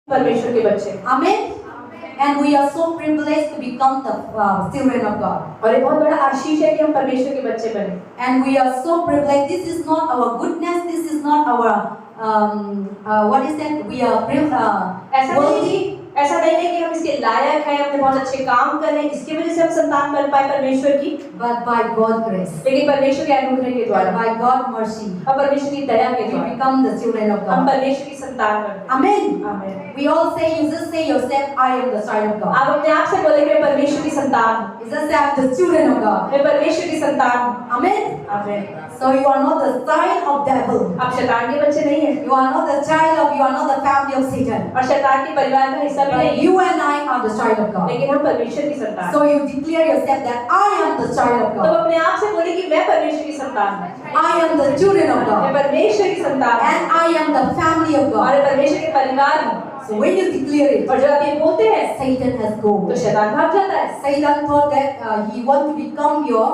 परमेश्वर के बच्चे। Amen. And we are so privileged to become the children of God. और ये बहुत बड़ा आशीष है कि हम परमेश्वर के बच्चे बने। And we are so privileged. This is not our goodness. This is not our what is that? We are worthy. ऐसा नहीं है कि हम इसके लायक हैं, हमने बहुत अच्छे काम कर रहे हैं, इसकी वजह से हम संतान बन पाए परमेश्वर की, But by God's grace. लेकिन परमेश्वर के अनुग्रह के द्वारा, By God's mercy. और परमेश्वर की दया के We द्वारा become the children of हम God. परमेश्वर की संतान बनते हैं। Amen. आमीन। We all say, you just say yourself, I am the child of God. आप अपने आप से बोले कि मैं परमेश्वर की संतान हूँ। You just say, I am the children of God. मैं परमेश्वर की संतान हूँ। Amen. आमीन। So you are not the child of devil. आप शैतान के बच्चे नहीं हैं, You are not the child of, you are not the family of Satan. और शैतान के परिवार का हिस्सा भी But नहीं, you and I are the child of God. लेकिन हम परमेश्वर की संतान। So you declare yourself that I am the child of तो God. अपने आप से बोले कि मैं परमेश्वर की संतान हूँ। I am the children of मैं God. परमेश्वर की संतान हूँ। And I am the family of God. हमारे परमेश्वर के परिवार हूँ। So when you declare it, और जब आप ये बोलते हैं, Satan has तो gone. शैतान भाग जाता है। Satan thought that he want to become your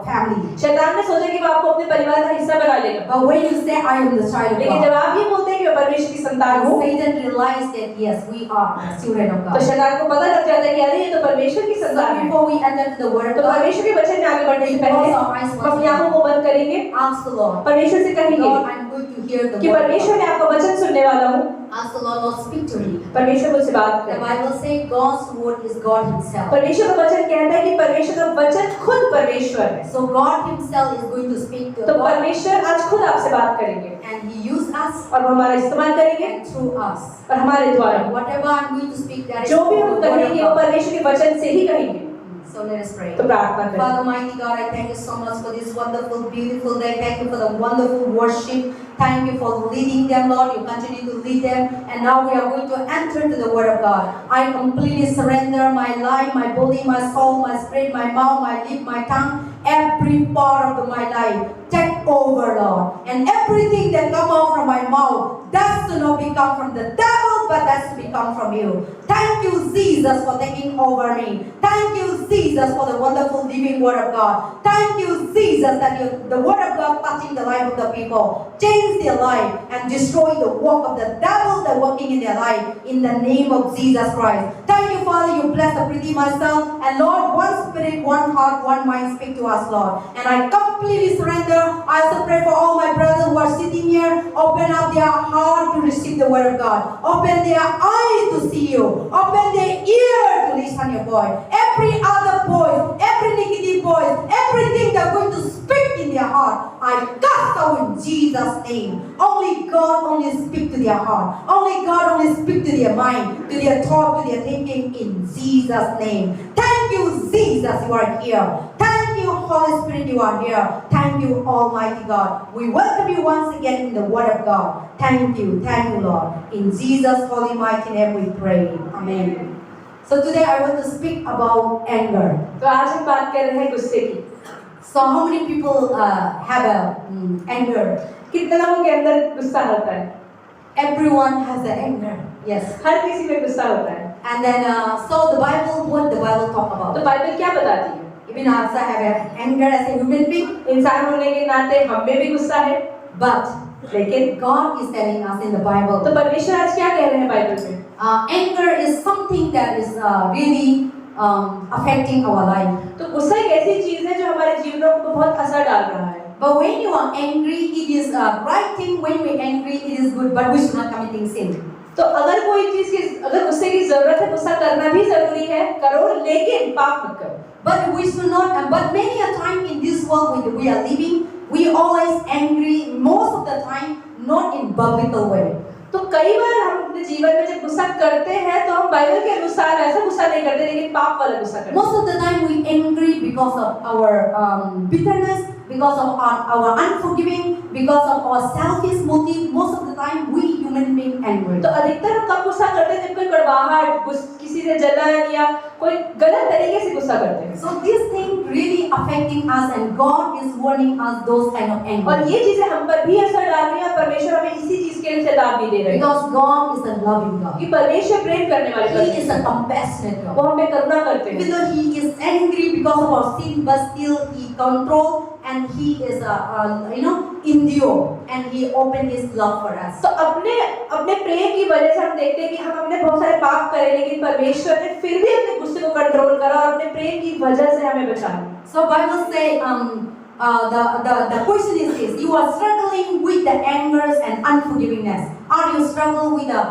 family. शैतान ने सोचा कि वो आपको अपने परिवार का हिस्सा बना लेगा। But when you say I am the child of लेकिन जब God, आप ये बोलते हैं कि मैं परमेश्वर की संतान हूँ, Satan realized that yes, we are the children of तो God. शैतान को पता लग जाता है कि अरे ये तो परमेश्वर की So संतान है। before we enter to the word तो of God, परमेश्वर के वचन में आगे बढ़ने से close पहले our eyes हम once अपनी आंखों again. को बंद करेंगे, Ask the Lord. परमेश्वर से कहेंगे Lord, I'm going to hear the कि word of परमेश्वर God. मैं आपका वचन सुनने वाला हूँ। Ask the Lord, Lord, speak to me. परमेश्वर मुझसे बात The करे। Bible says God's word is God Himself. परमेश्वर का वचन कहता है कि परमेश्वर का वचन खुद परमेश्वर है। So God Himself is going to speak to तो us, परमेश्वर आज खुद आपसे बात करेंगे and He used us और वो हमारा इस्तेमाल करेंगे and through us. और हमारे द्वारा Whatever I'm going to speak, that is जो भी the हम word of कहेंगे वो God. परमेश्वर के वचन से ही कहेंगे। So let us pray. तो प्रार्थना करें। Father, mighty God, I thank you so much for this wonderful, beautiful day. Thank you for the wonderful worship. Thank you for leading them, Lord. You continue to lead them. And now we are going to enter into the Word of God. I completely surrender my life, my body, my soul, my spirit, my mouth, my lip, my tongue, every part of my life. Take over, Lord. And everything that comes out from my mouth, that's to not become from the devil, but that's to become from you. Thank you, Jesus, for taking over me. Thank you, Jesus, for the wonderful living Word of God. Thank you, Jesus, that the Word of God touching the life of the people, change their life, and destroy the work of the devil that working in their life, in the name of Jesus Christ. Thank you, Father, you bless the pretty myself, and Lord, one spirit, one heart, one mind, speak to us, Lord. And I completely surrender. I also pray for all my brothers who are sitting here, open up their heart to receive the Word of God. Open their eyes to see you. Open their ear to listen your voice. Every other voice, every negative voice, everything they're going to speak in their heart, I cast out in Jesus' name. Only God only speak to their heart. Only God only speak to their mind, to their thought, to their thinking in Jesus' name. Thank you, Jesus, you are here. Thank you, Holy Spirit, you are here. Thank you, Almighty God. We welcome you once again in the Word of God. Thank you, Lord. In Jesus' holy mighty name we pray. Amen. So today I want to speak about anger. तो आज हम बात कर रहे हैं गुस्से की। So how many people have anger? कितने लोगों के अंदर गुस्सा होता है? Everyone has an anger. Yes. हर किसी में गुस्सा होता है। And then so the Bible, what the Bible talk तो about? बाइबल क्या बताती है? Even I also have an anger as a human being, इंसान होने के नाते हम में भी गुस्सा है, but लेकिन God is telling us in the Bible. तो परमेश्वर आज क्या कह रहे हैं बाइबल में? Anger is something that is really affecting our life. तो गुस्सा एक ऐसी चीज है जो हमारे जीवनों को बहुत असर डाल रहा है। But when you are angry, it is a right thing. When we are angry, it is good. But we should not committing sin. तो अगर कोई चीज की अगर गुस्से की जरूरत है, गुस्सा करना भी जरूरी है, करो, लेकिन पाप मत करो। But we should not. But many a time in this world we are living, we always angry. Most of the time, not in biblical way. तो कई बार हम अपने जीवन में जब गुस्सा करते हैं तो हम बाइबल के अनुसार ऐसा गुस्सा नहीं करते, लेकिन पाप वाला गुस्सा करते हैं। Most of the time we angry because of our bitterness, because of our unforgiving, because of our selfish motive. Most of the time we human being angry. तो अधिकतर हम कब गुस्सा करते हैं? जब कोई कड़वाहट, किसी से जलन या कोई गलत तरीके से गुस्सा करते हैं। So this thing really affecting us, and God is warning us those kind of anger. और ये चीजें हम पर भी असर डाल रही हैं और परमेश्वर हमें इसी चीज के लिए चेतावनी दे रहे हैं। Because God is a loving God. कि परमेश्वर प्रेम करने वाले He परमेश्वर is a compassionate वो God. हमें करुणा करते हैं। Even though He is angry because of our sin, but still He control and He is endure, and He opened His love for us. तो अपने प्रेम की वजह से हम देखते हैं कि हम अपने बहुत सारे पाप करें, लेकिन परमेश्वर ने फिर भी अपने गुस्से को कंट्रोल करा और अपने प्रेम की वजह से हमें बचाया। So Bible say the question is this: you are struggling with the angers and unforgivingness. Are you struggle with the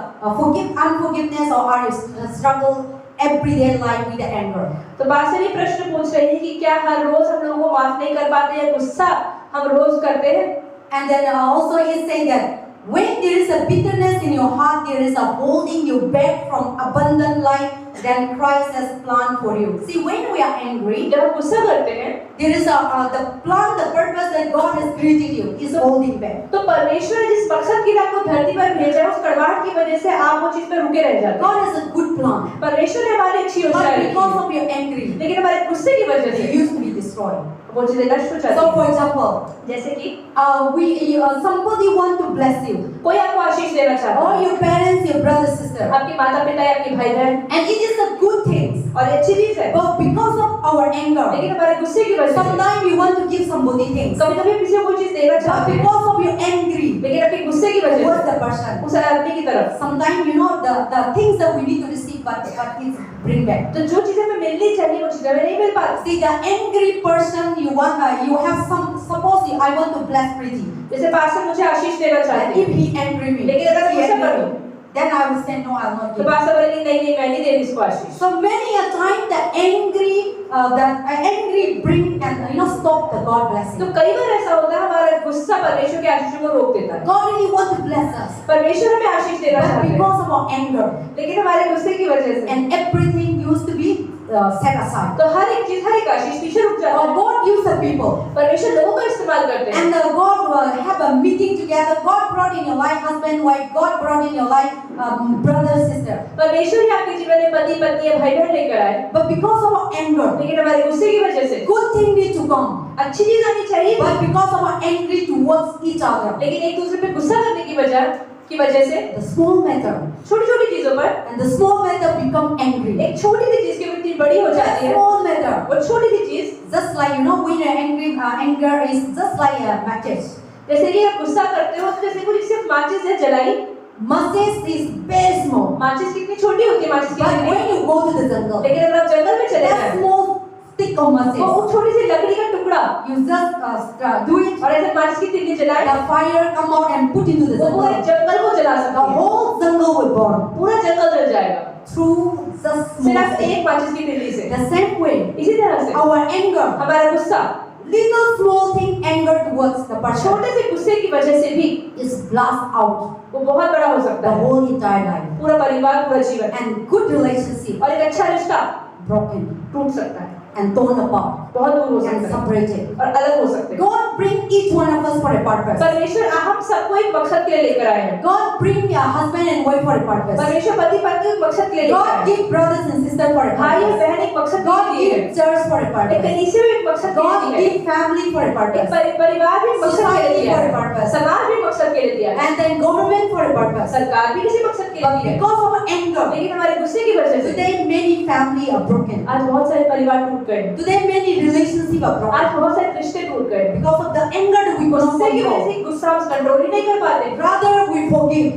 unforgiveness, or are you struggle everyday life with the anger? तो बात से प्रश्न पूछ रही है कि क्या हर रोज हम लोगों को माफ नहीं कर पाते या गुस्सा हम रोज करते हैं? And then also He is saying that when there is a bitterness in your heart, there is a holding you back from abundant life, then Christ has planned for you. See, when we are angry, जब हम गुस्सा करते हैं, there is the plan, the purpose that God has created you is holding back. तो परमेश्वर ने जिस मकसद के लिए आपको धरती पर भेजा है, उस कड़वाहट की वजह से आप वो चीज पे रुके रह जाते हैं। God has a good plan, परमेश्वर ने हमारी अच्छी योजना but रखी because है, of your angry, लेकिन हमारे गुस्से की वजह they से used to be destroyed. वो चीजें नष्ट हो जाती So, हैं। for example, जैसे कि somebody want to bless you, कोई आपको आशीष देना चाहता or है, your parents, your brother, sister, आपके माता पिता या आपके भाई बहन, and it is a good thing. और ये अच्छी चीज है, But because of our anger, लेकिन हमारे गुस्से की वजह से sometimes we want to give somebody things. कभी कभी किसी को कोई चीज देना But चाहते हैं, because of your angry लेकिन आपके गुस्से की वजह towards से the person, उस आदमी की तरफ sometimes the things that we need to receive, but it's bring back. तो जो चीजें हमें मिलनी चाहिए वो चीजें हमें नहीं मिल पाती। See, the angry person, you have suppose I want to bless Preeti. जैसे पास्टर मुझे आशीष देना चाहते And हैं, if he angry me, लेकिन अगर he गुस्सा angry कर me, दूं, then I will say no, I will not तो give. पास्टर बोलेंगे नहीं मैं नहीं दे रही इसको आशीष। So many a time the angry bring and stop the God तो blessing. कई बार ऐसा होता है हमारा गुस्सा परमेश्वर के आशीषों को रोक देता है। God really want to bless us, परमेश्वर हमें आशीष देना but चाहते हैं, because of our anger लेकिन हमारे गुस्से की वजह से and everything used to be set aside. तो हर एक आशीष पीछे रुक जाता Or है। God use the people. परमेश्वर लोगों का इस्तेमाल करते हैं, And God have a meeting together. God brought in your life husband, wife. God brought in your life brother, sister. परमेश्वर ही आपके जीवन में पति पत्नी या भाई बहन लेकर आए, But because of our anger, लेकिन हमारे गुस्से की वजह से good thing need to come. अच्छी चीज आनी चाहिए, But because of our angry towards each other, लेकिन एक दूसरे पे गुस्सा करने की वजह से the small matter छोटी छोटी चीजों पर and the small matter become angry. एक छोटी सी चीज के प्रति बड़ी हो That जाती है, small matter, वो छोटी सी चीज just like when you're angry, anger is just like a matches. जैसे कि आप गुस्सा करते हो तो जैसे कोई सिर्फ माचिस है जलाई, Matches is very small. माचिस कितनी छोटी होती है माचिस की But लकड़ी, when you go to the jungle, लेकिन अगर आप जंगल में चले that जाए small stick of matches, वो छोटी सी लकड़ी का टुकड़ा you just do it. और ऐसे माचिस की तिल्ली जलाए, The fire come out and put into the वो पूरे jungle. जंगल को जला The सकती है, whole jungle will burn पूरा जंगल जल जाएगा through just small सिर्फ stick. एक माचिस की तिल्ली से। The same way, इसी तरह से our anger, हमारा गुस्सा little small thing anger towards the person छोटे से गुस्से की वजह से भी is blast out वो बहुत बड़ा हो सकता the है, whole entire life. पूरा परिवार पूरा जीवन, And good relationship और एक अच्छा रिश्ता broken टूट सकता है, and torn apart बहुत दूर हो and सकता है separated. और अलग हो सकते हैं। God bring each one of us for a purpose. परमेश्वर हम सबको एक मकसद के लिए लेकर आए हैं, God bring a husband and wife for a purpose. परमेश्वर पति पत्नी एक मकसद के लिए लेकर God आए हैं, give brothers and sisters for a भाई और purpose. बहन एक मकसद के God लिए है, give church for a एक purpose. कलीसिया भी एक मकसद के God लिए है, give family for a एक purpose. परिवार भी एक मकसद के लिए Society दिया for a है, purpose. समाज भी मकसद के लिए दिया है, And then government for a purpose. सरकार भी किसी मकसद के लिए But दी है, because of anger, लेकिन हमारे गुस्से की वजह से today many family are broken. आज बहुत सारे परिवार टूट गए, Today many relationship are broken. आज बहुत सारे रिश्ते टूट गए, Because of the anger that we cannot गुस्से की वजह control. से गुस्सा हम कंट्रोल ही नहीं कर पाते, Rather we forgive.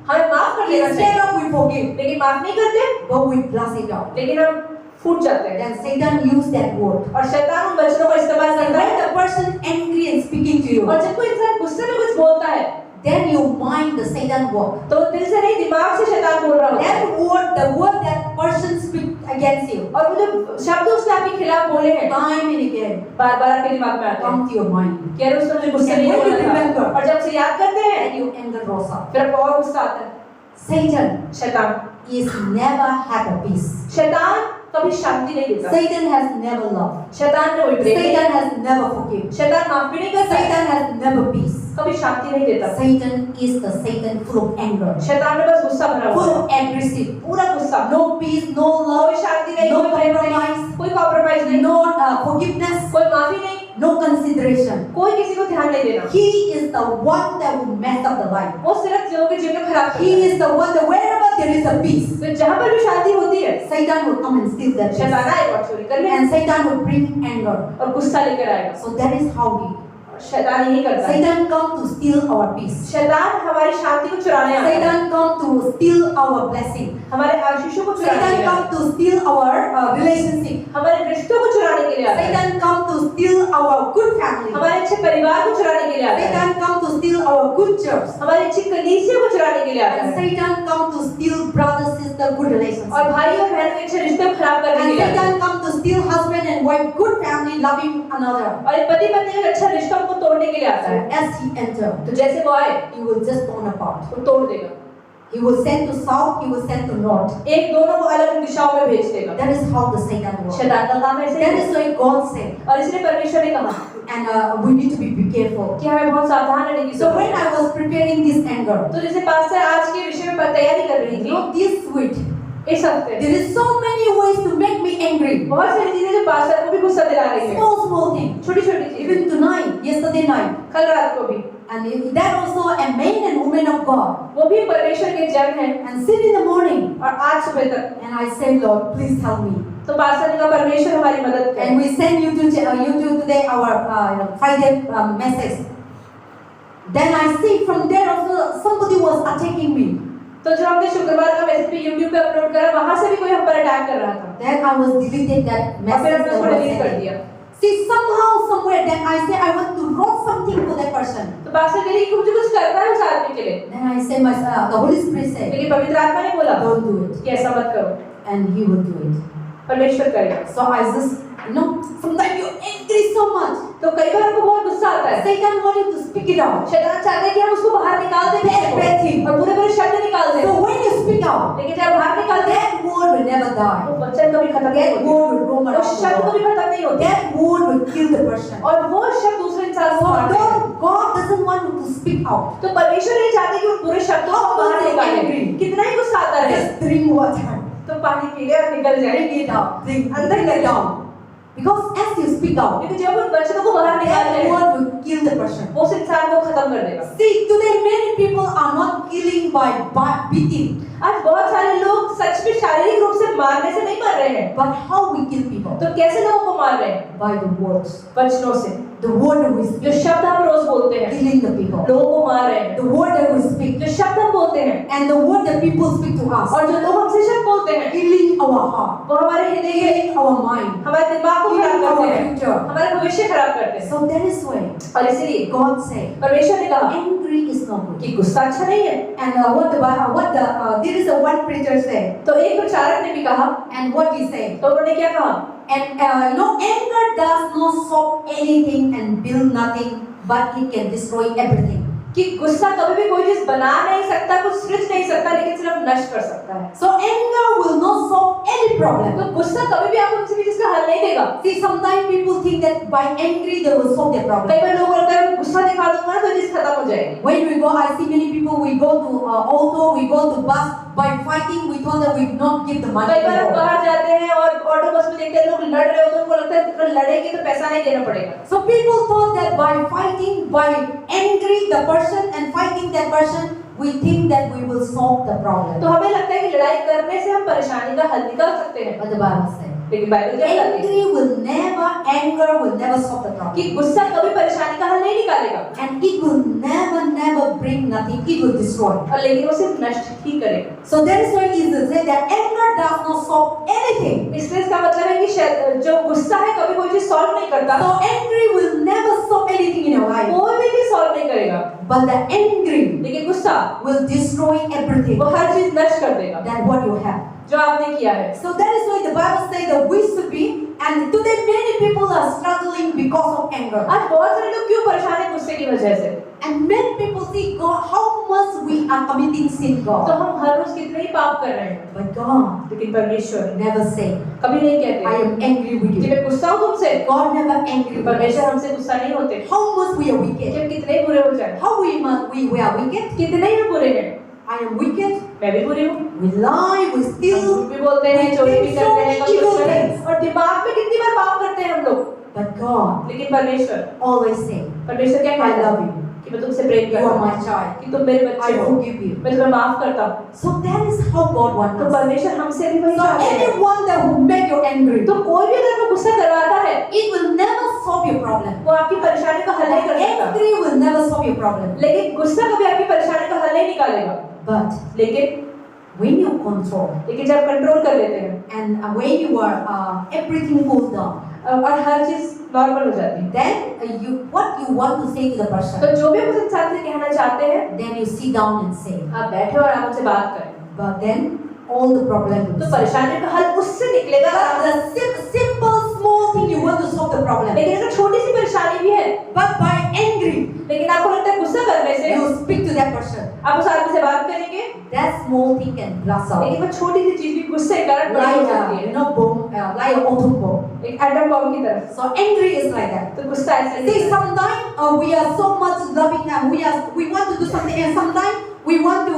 हमें माफ कर देना Instead चाहिए, of we forgive, लेकिन माफ नहीं करते, but we blast it out. लेकिन हम फूट जाते हैं Then Satan use that word. और शैतान उन वचनों का इस्तेमाल And करता when है, the person angry and speaking to you, और जब कोई इंसान गुस्से में कुछ बोलता है then your mind the Satan work. तो दिल से नहीं दिमाग से शैतान बोल रहा होता है, That word, the word that person speak against you, और वो जो शब्द उसने आपके खिलाफ बोले हैं time and again बार बार आपके दिमाग में आते हैं come to your mind. कि अरे उसने मुझे गुस्से And नहीं when you बोला था, remember, और जब उसे याद करते हैं And your anger rose up. फिर आपको और गुस्सा आता है। Satan शैतान never had a peace. शैतान कभी शांति नहीं देता, Satan has never loved. शैतान ने कोई प्रेम नहीं, Satan has never forgiven. शैतान माफ भी नहीं करता, Satan has never peace. कभी शांति नहीं देता, Satan is the Satan full of anger, शैतान में बस गुस्सा भरा हुआ full है, of aggressive. पूरा गुस्सा, No peace, no love, कोई शांति नहीं, no कोई प्रेम नहीं, compromise, कोई कॉम्प्रोमाइज नहीं, no forgiveness, कोई माफी नहीं, no consideration. consideration. कोई किसी को ध्यान नहीं देना। He is the one that will mess up the life. वो सिर्फ लोगों के जीवन को खराब करता He है। is the one that wherever there is a peace, तो जहाँ पर भी शांति होती है, Satan will come and steal that शैतान peace. आएगा और चोरी कर लेगा And Satan will bring anger. और गुस्सा लेकर आएगा। So that is how he. शैतान यही करता है। Satan come to steal our peace. शैतान हमारी शांति को चुराने आता है। Satan come to steal our blessing. हमारे आशीषों को चुराने के Satan लिए come to steal our relationship. हमारे रिश्तों को चुराने के लिए आता है। Satan come to steal our good family. हमारे अच्छे परिवार को चुराने के लिए आता है। Satan come to steal our good church. हमारी अच्छी कलीसिया को चुराने के लिए आता And है। Satan come to steal brother sister good relationship. और भाई और बहन के अच्छे रिश्ते को खराब करने के And लिए आता है। Satan come to steal husband and wife good family loving another. और एक पति पत्नी का अच्छा रिश्ता को तोड़ने के लिए आता है। As he enter, तो जैसे वो आए, he will just torn apart. वो तोड़ देगा। He will send to south, he will send to north. एक दोनों को अलग दिशाओं में भेज देगा। That is how the Satan works. शैतान का काम ऐसे That है। is why God said, और इसलिए परमेश्वर ने कहा and we need to be careful. कि हमें बहुत सावधान रहने की So जरूरत when है। I was preparing this anger, तो जैसे पास्टर आज के विषय में तैयारी कर रही थी, this week, इस हफ्ते there is so many ways to make me angry. बहुत सारी चीजें जो पास्टर को भी गुस्सा दिला रही है। Small things. छोटी छोटी चीजें। Even tonight, yesterday night, कल रात को भी। and that also a man and woman of God, वो भी परमेश्वर के जन है। and sit in the morning, और आज सुबह तक। and I said, Lord, please help me. तो पास्टर ने कहा परमेश्वर हमारी मदद करे। And we send YouTube today our Friday message. Then I see from there also somebody was attacking me. तो जो हमने शुक्रवार का मैसेज भी YouTube पे अपलोड करा, वहां से भी कोई हम पर अटैक कर रहा था। Then I was deleted that और फिर message. हमने उसको डिलीट कर दिया। See, somehow, somewhere, then I say I want to write something for that person. तो पास्टर कह रही कि मुझे कुछ करना है उस आदमी के लिए। Then I say, the Holy Spirit said, लेकिन पवित्र आत्मा ने बोला don't do it. कि ऐसा मत करो, And He will do it. परमेश्वर करेगा। So I just, sometimes you're angry so much. तो कई बार हमको बहुत गुस्सा आता है। Satan wants you to speak it out. शैतान चाहता है कि हम उसको बाहर निकाल दें, Bad thing. और बुरे बुरे शब्द निकाल दें। So when you speak out, लेकिन जब बाहर निकालते हैं, that word will never die. वो वचन कभी खत्म नहीं That होता। word will roam around उस the शब्द world. कभी खत्म नहीं होता। That word will kill the person. और वो शब्द दूसरे इंसान को So मार देता है। God doesn't want you to speak out. तो परमेश्वर नहीं चाहते कि उन बुरे शब्दों को बाहर निकालें। कितना ही गुस्सा आता है, Just drink water. तो पानी पी ले और निकल जाए। Bring it out. अंदर Bring ले it जाओ। down. Because as you speak out, क्योंकि जब उन वचनों को बाहर निकालते that हैं, word will kill the person. वो उस इंसान को खत्म कर देगा। See, today many people are not killing by beating, आज बहुत सारे लोग सच में शारीरिक रूप से मारने से नहीं मर रहे हैं, but how we kill people? तो कैसे लोगों को मार रहे हैं? By the words. वचनों से। The word that we जो speak, शब्द हम रोज बोलते हैं, killing the people. लोगों को मार रहे हैं। The word that we speak, जो शब्द हम बोलते हैं and the word that people speak to us, और जो लोग हमसे शब्द बोलते हैं, killing our heart, वो हमारे हृदय के, killing our mind, हमारे दिमाग को खराब killing करते our हैं, future. हमारा भविष्य खराब करते हैं। So that is why और इसीलिए God said, परमेश्वर ने कहा angry is not good. कि गुस्सा अच्छा नहीं है। And there is a one preacher said, तो एक प्रचारक ने भी कहा, and what he said, तो उन्होंने क्या कहा? and anger does not solve anything and build nothing, but it can destroy everything. कि गुस्सा कभी भी कोई चीज बना नहीं सकता, कुछ सृज नहीं सकता, लेकिन सिर्फ नष्ट कर सकता है। So anger will not solve any problem. तो गुस्सा कभी भी आपको किसी भी चीज का हल नहीं देगा। See, sometimes people think that by angry they will solve their problem. कई बार लोग बोलते हैं गुस्सा दिखा दूंगा ना तो चीज खत्म हो जाएगी। When we go, I see many people, we go to auto, we go to bus, by fighting we thought that we will not give the money. कई बार हम बाहर जाते हैं और ऑटो बस में देखते हैं लोग लड़ रहे होते हैं, उनको लगता है अगर लड़ेंगे तो पैसा नहीं देना पड़ेगा। So people thought that by fighting, by angry the person and fighting that person, we think that we will solve the problem. तो हमें लगता है कि लड़ाई करने से हम परेशानी का हल निकाल सकते हैं, But the Bible says, लेकिन बाइबल क्या कहती है anger will never solve the problem. कि गुस्सा कभी परेशानी का हल नहीं निकालेगा, And it will never bring nothing, it will destroy. और लेकिन वो सिर्फ नष्ट ही करेगा। So that is why Jesus said that anger does not solve anything. इसलिए इसका मतलब है कि जो गुस्सा है कभी कोई चीज सॉल्व नहीं करता, So angry will never solve anything in your life. कोई भी चीज सॉल्व नहीं करेगा, But the angry लेकिन गुस्सा will destroy everything वो हर चीज नष्ट कर देगा that what you have. जो आपने किया है। So that is why the Bible says that we should be, and today many people are struggling because of anger. आज बहुत सारे लोग क्यों परेशान हैं गुस्से की वजह से? And many people see God, how much we are committing sin, तो God. हम हर रोज कितने ही पाप कर रहे हैं, But God लेकिन परमेश्वर never say, कभी नहीं I कहते am angry with कि you. मैं गुस्सा हूँ तुमसे। God never angry with परमेश्वर us. हमसे गुस्सा नहीं होते How much we are कि wicked. हम कितने ही बुरे हो जाए। How we are wicked. कितने ही हम बुरे हैं, I am wicked. मैं भी बुरी हूँ। We lie, we हम steal. झूठ भी बोलते हैं, चोरी भी करते हैं, evil कभी things. और दिमाग में कितनी बार पाप करते हैं हम लोग। But God God लेकिन परमेश्वर always say, क्या I कहता love है you. कि मैं तुमसे प्रेम You करता are हूँ, my child. कि तुम मेरे I बच्चे हो, forgive you. मैं तुम्हें माफ करता हूँ। So that is how God wants तो us. परमेश्वर हमसे भी वही So चाहते हैं। anyone that will make you angry, तो कोई भी अगर आपको गुस्सा करवाता है, it will never solve your problem. वो आपकी परेशानी का हल नहीं कर सकता। Angry will never solve your problem. लेकिन गुस्सा कभी आपकी परेशानी का हल नहीं निकालेगा। But लेकिन when you control जब कंट्रोल कर लेते हैं and when you are everything cool down, और हर चीज नॉर्मल हो जाती है, then what you want to say to the तो person, जो भी आप उस इंसान से कहना चाहते हैं, then you sit down and say. आप बैठे और आप उनसे बात करें, But then all the problem will तो solve. परेशानी का हल उससे निकलेगा। But the simple small thing you want to solve the problem. लेकिन अगर छोटी सी परेशानी भी है, But by angry, लेकिन आपको लगता है गुस्सा करने से you speak to that person. आप उस आदमी से बात करेंगे, That small thing can blast out. लेकिन वो छोटी सी चीज भी गुस्से के कारण बड़ी हो सकती है, Bomb, like an atom bomb. एक एटम बॉम्ब की तरह। So angry is like that. तो गुस्सा ऐसा ही See, है। sometimes we are so much loving and we want to do something, and sometimes we want to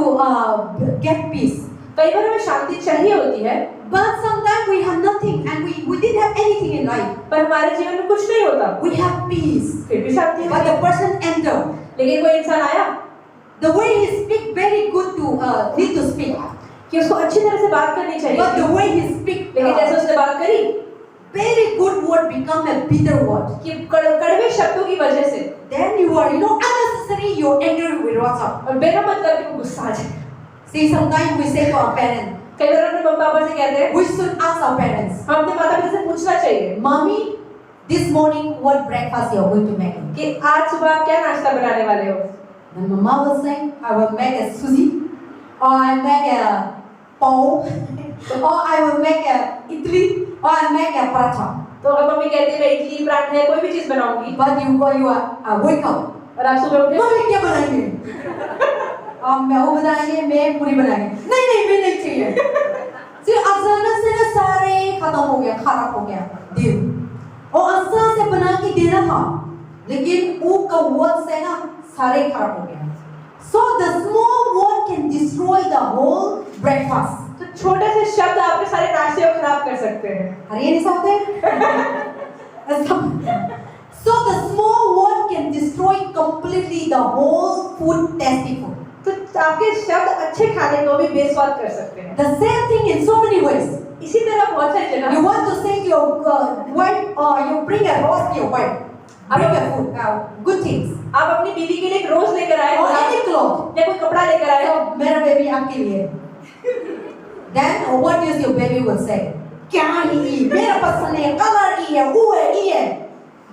get peace. कई बार हमें शांति चाहिए होती है, But sometimes we have nothing and we didn't have anything in life. पर हमारे जीवन में कुछ नहीं होता, We have peace. फिर भी शांति But होती the है। person entered. लेकिन कोई इंसान आया The way he speak very good to need to speak. कि उसको अच्छी तरह से बात करनी चाहिए, But the way he speak, लेकिन जैसे उसने बात करी very good word become a bitter word. कि कड़वे शब्दों की वजह से Then you are, unnecessary. You're angry with WhatsApp. और बिना मतलब के वो गुस्सा आ जाए। See, sometimes we say to our parents, कई बार अपने मम्मी पापा से कहते हैं, we should ask our parents, हम अपने माता पिता से पूछना चाहिए Mommy, this morning what breakfast you are going to make? कि आज सुबह आप क्या नाश्ता बनाने वाले हो। Then my mom will say, I will make a sushi, or I make a pav, or I will make a idli, or I make a paratha. तो अगर मम्मी कहती है मैं इडली पराठे कोई भी चीज बनाऊंगी, But you are wake up. और आप सुबह उठे, मम्मी क्या बनाएंगे? मैं वो बनाएंगे, मैं पूरी बनाएंगे। नहीं मैं नहीं चाहिए। सिर्फ अचानक से ना सारे खत्म हो गया, खराब हो गया दिन। और आसान से बना के देना था, लेकिन वो का वर्ड से ना सारे खराब हो गया। So the small word can destroy the whole breakfast. तो छोटे से शब्द आपके सारे नाश्ते को खराब कर सकते हैं। अरे ये नहीं समझते? So the small word can destroy completely the whole food tasty food. तो आपके शब्द अच्छे खाने को भी बेस्वाद कर सकते हैं। The same thing in so many ways. इसी तरह बहुत सारी जगह You want to say to your wife, you bring a rose to your wife. Bring a food, good things. आप अपनी बीवी के लिए एक रोज लेकर आए Or any cloth. या कोई कपड़ा लेकर आए, So मेरा baby आपके लिए. Then what is your baby will say? क्या ही मेरा पसंद है, कलर ही है, वो है, ये है.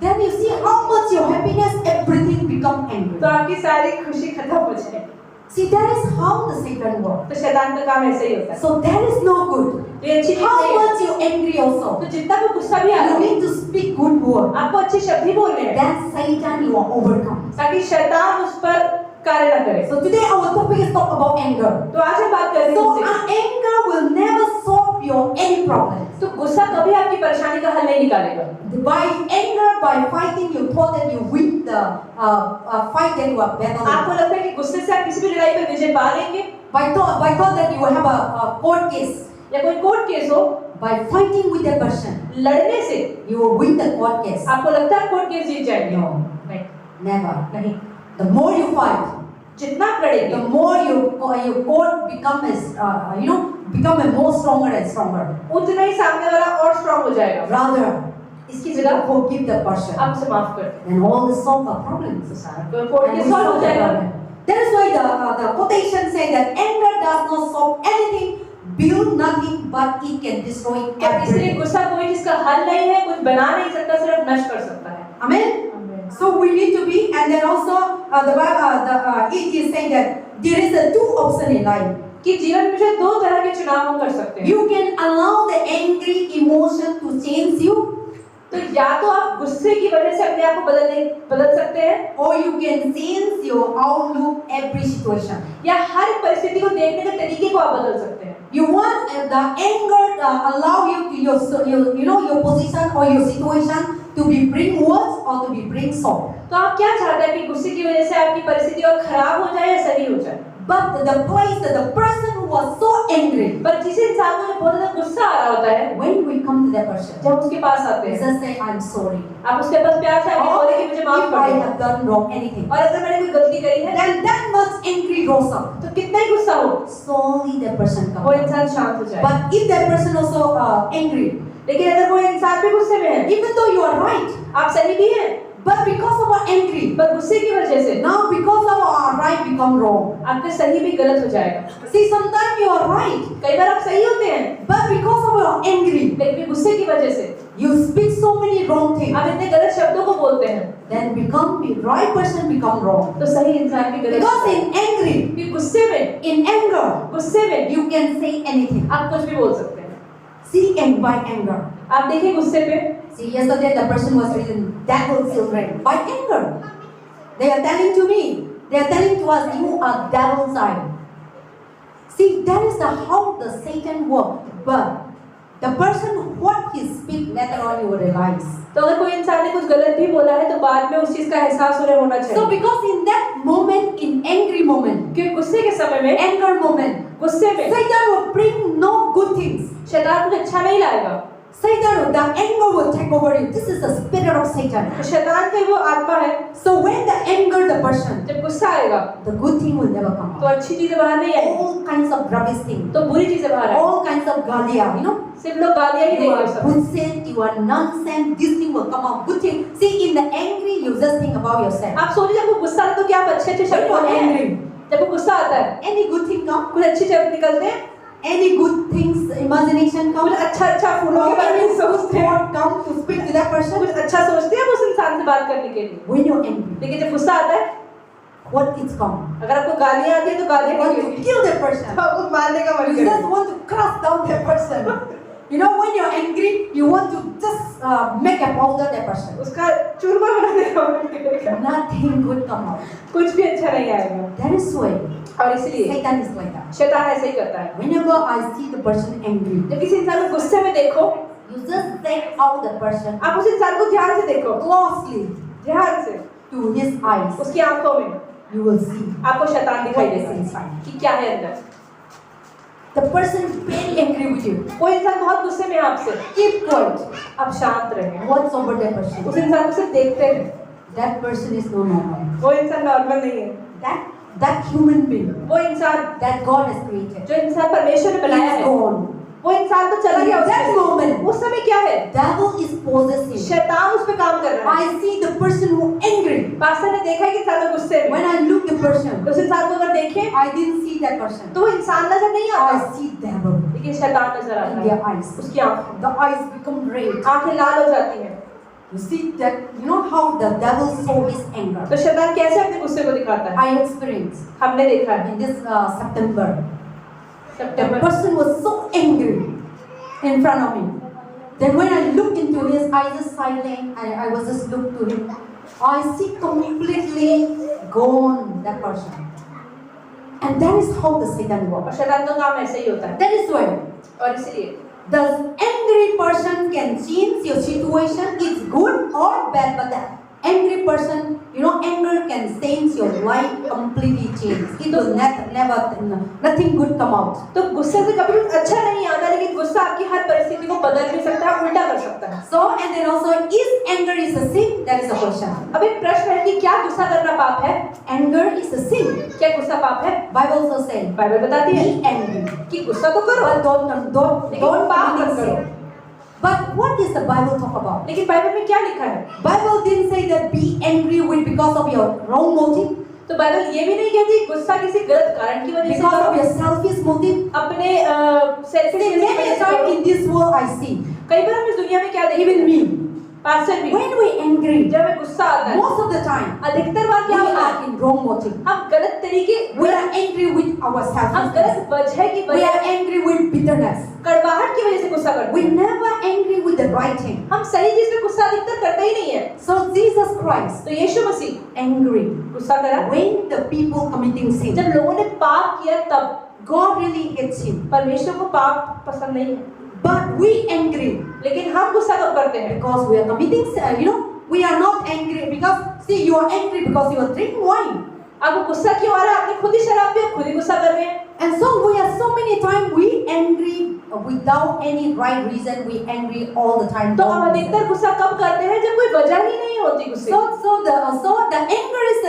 Then you see how much your happiness, everything become angry. तो आपकी सारी खुशी खत्म हो जाए। See, that is how the Satan works. तो शैतान का काम ऐसे ही होता है। So that is no good. ये अच्छी चीज How नहीं है। much you angry also. तो जितना भी गुस्सा भी आ रहा You है, need to speak good word. आपको अच्छे शब्द ही बोलने हैं, Then Satan you are overcome. ताकि शैतान उस पर कार्य न करे। So today our topic is talk about anger. तो आज हम बात करेंगे So उससे। anger will never solve your any problem. तो गुस्सा कभी आपकी परेशानी का हल नहीं निकालेगा। By anger, by fighting, you thought that you win the fight that you are battling. आपको लगता है कि गुस्से से आप किसी भी लड़ाई पर विजय पा लेंगे, By thought that you have a court case. या कोई कोर्ट केस हो, By fighting with the person, लड़ने से you will win the court case. आपको लगता है कोर्ट केस जीत जाएंगे। No, नहीं, never. नहीं। The more you fight, जितना आप लड़ेंगे, the more your court become become a more stronger and stronger. उतना ही सामने वाला और स्ट्रांग हो जाएगा। Rather, इसकी you जगह forgive the person, आप उसे माफ कर दें, and all the solve the problems. तो court And case we solve हो solve the जाएगा। problem. That is why the quotation say that anger does not solve anything, build nothing, but it can destroy और इसलिए everything. गुस्सा कोई जिसका हल नहीं है, कुछ बना नहीं सकता, सिर्फ नष्ट कर सकता है। Amen. So we need to be, and then also it is saying that there is a two option in life. कि जीवन में जो दो तरह के चुनाव हम कर सकते हैं। You can allow the angry emotion to change you, तो या तो आप गुस्से की वजह से अपने आप को बदल सकते हैं, or you can change your outlook every situation. या हर परिस्थिति को देखने के तरीके को आप बदल सकते हैं। You want the anger allow you to your position or your situation to be bring worse or to be bring solve. तो आप क्या चाहते हैं कि गुस्से की वजह से आपकी परिस्थिति और खराब हो जाए या सही हो जाए? But the place that the person who was so angry, पर जिस इंसान को बहुत ज्यादा गुस्सा आ रहा होता है, when we come to that person, जब उसके पास आते हैं, just say, I'm sorry. आप उसके पास प्यार से आके बोले कि मुझे माफ If कर I दो। have done wrong anything, और अगर मैंने कोई गलती करी है, then that much angry rose up. तो कितना ही गुस्सा हो, Slowly that person वो comes. इंसान शांत हो जाए। But if that person also angry, लेकिन अगर वो इंसान भी गुस्से में है, even though you are right, आप सही भी हैं, but because of our angry, पर गुस्से की वजह से now because of our right become wrong. आपका सही भी गलत हो जाएगा। See, sometimes you are right, कई बार आप सही होते हैं, but because of your angry, लेकिन गुस्से की वजह से you speak so many wrong things. आप इतने गलत शब्दों को बोलते हैं, Then become the right person become wrong. तो सही इंसान भी गलत। Because in angry, फिर गुस्से में, in anger, गुस्से में you can say anything. आप कुछ भी बोल सकते हैं। See, and by anger. आप देखिए गुस्से पे, See, yesterday the person was reading devil's children by anger. They are telling to me, they are telling to us, you are devil's child. See, that is the how the Satan works. But the person what he speak later on you will realize. तो अगर कोई इंसान ने कुछ गलत भी बोला है, तो बाद में उस चीज का एहसास उन्हें होना So चाहिए। because in that moment, in angry moment, क्योंकि गुस्से के समय में, anger moment, गुस्से में Satan will bring no good things. शैतान कुछ अच्छा नहीं लाएगा। Satan, the anger will take over you. This is the spirit of Satan. तो शैतान का वो आत्मा है, So when the anger the person, जब गुस्सा आएगा, the good thing will never come तो out. अच्छी चीजें बाहर नहीं आएंगी, All kinds of rubbish things, तो बुरी चीजें बाहर आएंगी। all kinds of galia, you know. सिर्फ लोग गालियां ही You देंगे are उस समय। bullshit, you are nonsense. This thing will come out. Good thing. See, in the angry, you just think about yourself. आप सोचिए जब वो गुस्सा आता है तो क्या आप अच्छे अच्छे शब्द When you are बोलते हैं? angry, जब वो गुस्सा आता है, any good thing come, कुछ अच्छे शब्द निकलते हैं, any good things, imagination come, कुछ अच्छा अच्छा फूलों के बारे any में good सोचते हैं, thought come to speak to that person. कुछ अच्छा सोचते हैं उस इंसान से बात करने के लिए। When you're angry, लेकिन जब गुस्सा आता है, what is come? अगर आपको गालियां आती है तो You गालियां want निकलेंगी। to kill that person. तो आपको मारने का मन You just करेगा। want to crush down that person. You know, when you're angry, you want to just make a powder that person. उसका चूरमा बनाने का मन करेगा। Nothing good come out. कुछ भी अच्छा नहीं आएगा। That is why और इसलिए Satan is like that. शैतान ऐसे ही करता है। Whenever I see the person angry, जब किसी इंसान को गुस्से में देखो, you just take out the person आप उस इंसान को ध्यान से देखो, closely ध्यान से, to his eyes. उसकी आंखों में You will see आपको शैतान दिखाई what is देगा inside. कि क्या है अंदर। The person is very angry with you. कोई इंसान बहुत गुस्से में है आपसे, Keep quiet. आप शांत रहें। What's over that person? उस इंसान को सिर्फ देखते हैं, That person is no normal. वो इंसान नॉर्मल नहीं है। That human being वो इंसान that God has created जो इंसान परमेश्वर ने बनाया is है, gone. वो इंसान तो चला गया। In that moment, उस समय क्या है? devil is possessing. शैतान उस पे काम कर रहा है। I see the person who angry. Pastor ने देखा है कि इंसान में गुस्से में, When I look the person, उस इंसान को अगर देखें I didn't see that person. तो वो इंसान नजर नहीं आता, I see devil लेकिन शैतान नजर आता in है। their eyes. उसकी आंखों, The eyes become red. आंखें लाल हो जाती हैं। You see that? You know how the devil show his anger. तो शैतान कैसे अपने गुस्से को दिखाता है? I experienced हमने देखा है in this September. The September, person was so angry in front of me. Then when I looked into his eyes, just silent, I was just looked to him. I see completely gone that person. And that is how the Satan और works. शैतान का काम ऐसे ही होता है। That is why और इसलिए the angry person can change your situation. It's good or bad, but the angry person, you know, anger can change your life completely change. It will never, nothing good come out. तो गुस्से से कभी कुछ अच्छा नहीं आता, लेकिन गुस्सा आपकी हर परिस्थिति को बदल भी सकता है, उल्टा कर सकता है। So, and then also, is anger is a sin? That is a question. अब एक प्रश्न है कि क्या गुस्सा करना पाप है? Anger is a sin. क्या गुस्सा पाप है? Bible also says, बाइबल बताती है be angry, कि गुस्सा तो करो, but don't लेकिन पाप मत commit करो। sin. But what does the Bible talk about? लेकिन बाइबल में क्या लिखा है? Bible didn't say that be angry with because of your wrong motive, तो बाइबल ये भी नहीं कहती गुस्सा किसी गलत कारण की वजह से because of करो, your selfish motive. अपने selfish See, many times in this world I see, कई बार हम इस दुनिया में क्या देखते even हैं? me, पास्टर भी, when we angry, जब हमें गुस्सा आता है, most of the time, अधिकतर बार we क्या होता है? are in wrong motive. हम गलत तरीके, We are angry with our हम selfishness. गलत वजह की We are वजह, angry with bitterness. कड़वाहट की वजह से गुस्सा करते We हैं। never angry with the right thing. हम सही चीज पे गुस्सा अधिकतर करते ही नहीं है। So Jesus Christ तो यीशु मसीह angry गुस्सा करा when the people committing sin. जब लोगों ने पाप किया, तब God really hates him. परमेश्वर को पाप पसंद नहीं है, But we angry लेकिन हम गुस्सा कब करते हैं? because we are committing sin. You know, we are not angry because see you are angry because you are drinking wine. आपको गुस्सा क्यों आ रहा है? आपने खुद ही शराब पी, खुद ही गुस्सा कर रहे हैं। And so we are so many times we angry without any right reason. We angry all the time. तो हम अधिकतर गुस्सा कब करते हैं जब कोई वजह ही नहीं होती गुस्से की। So the anger is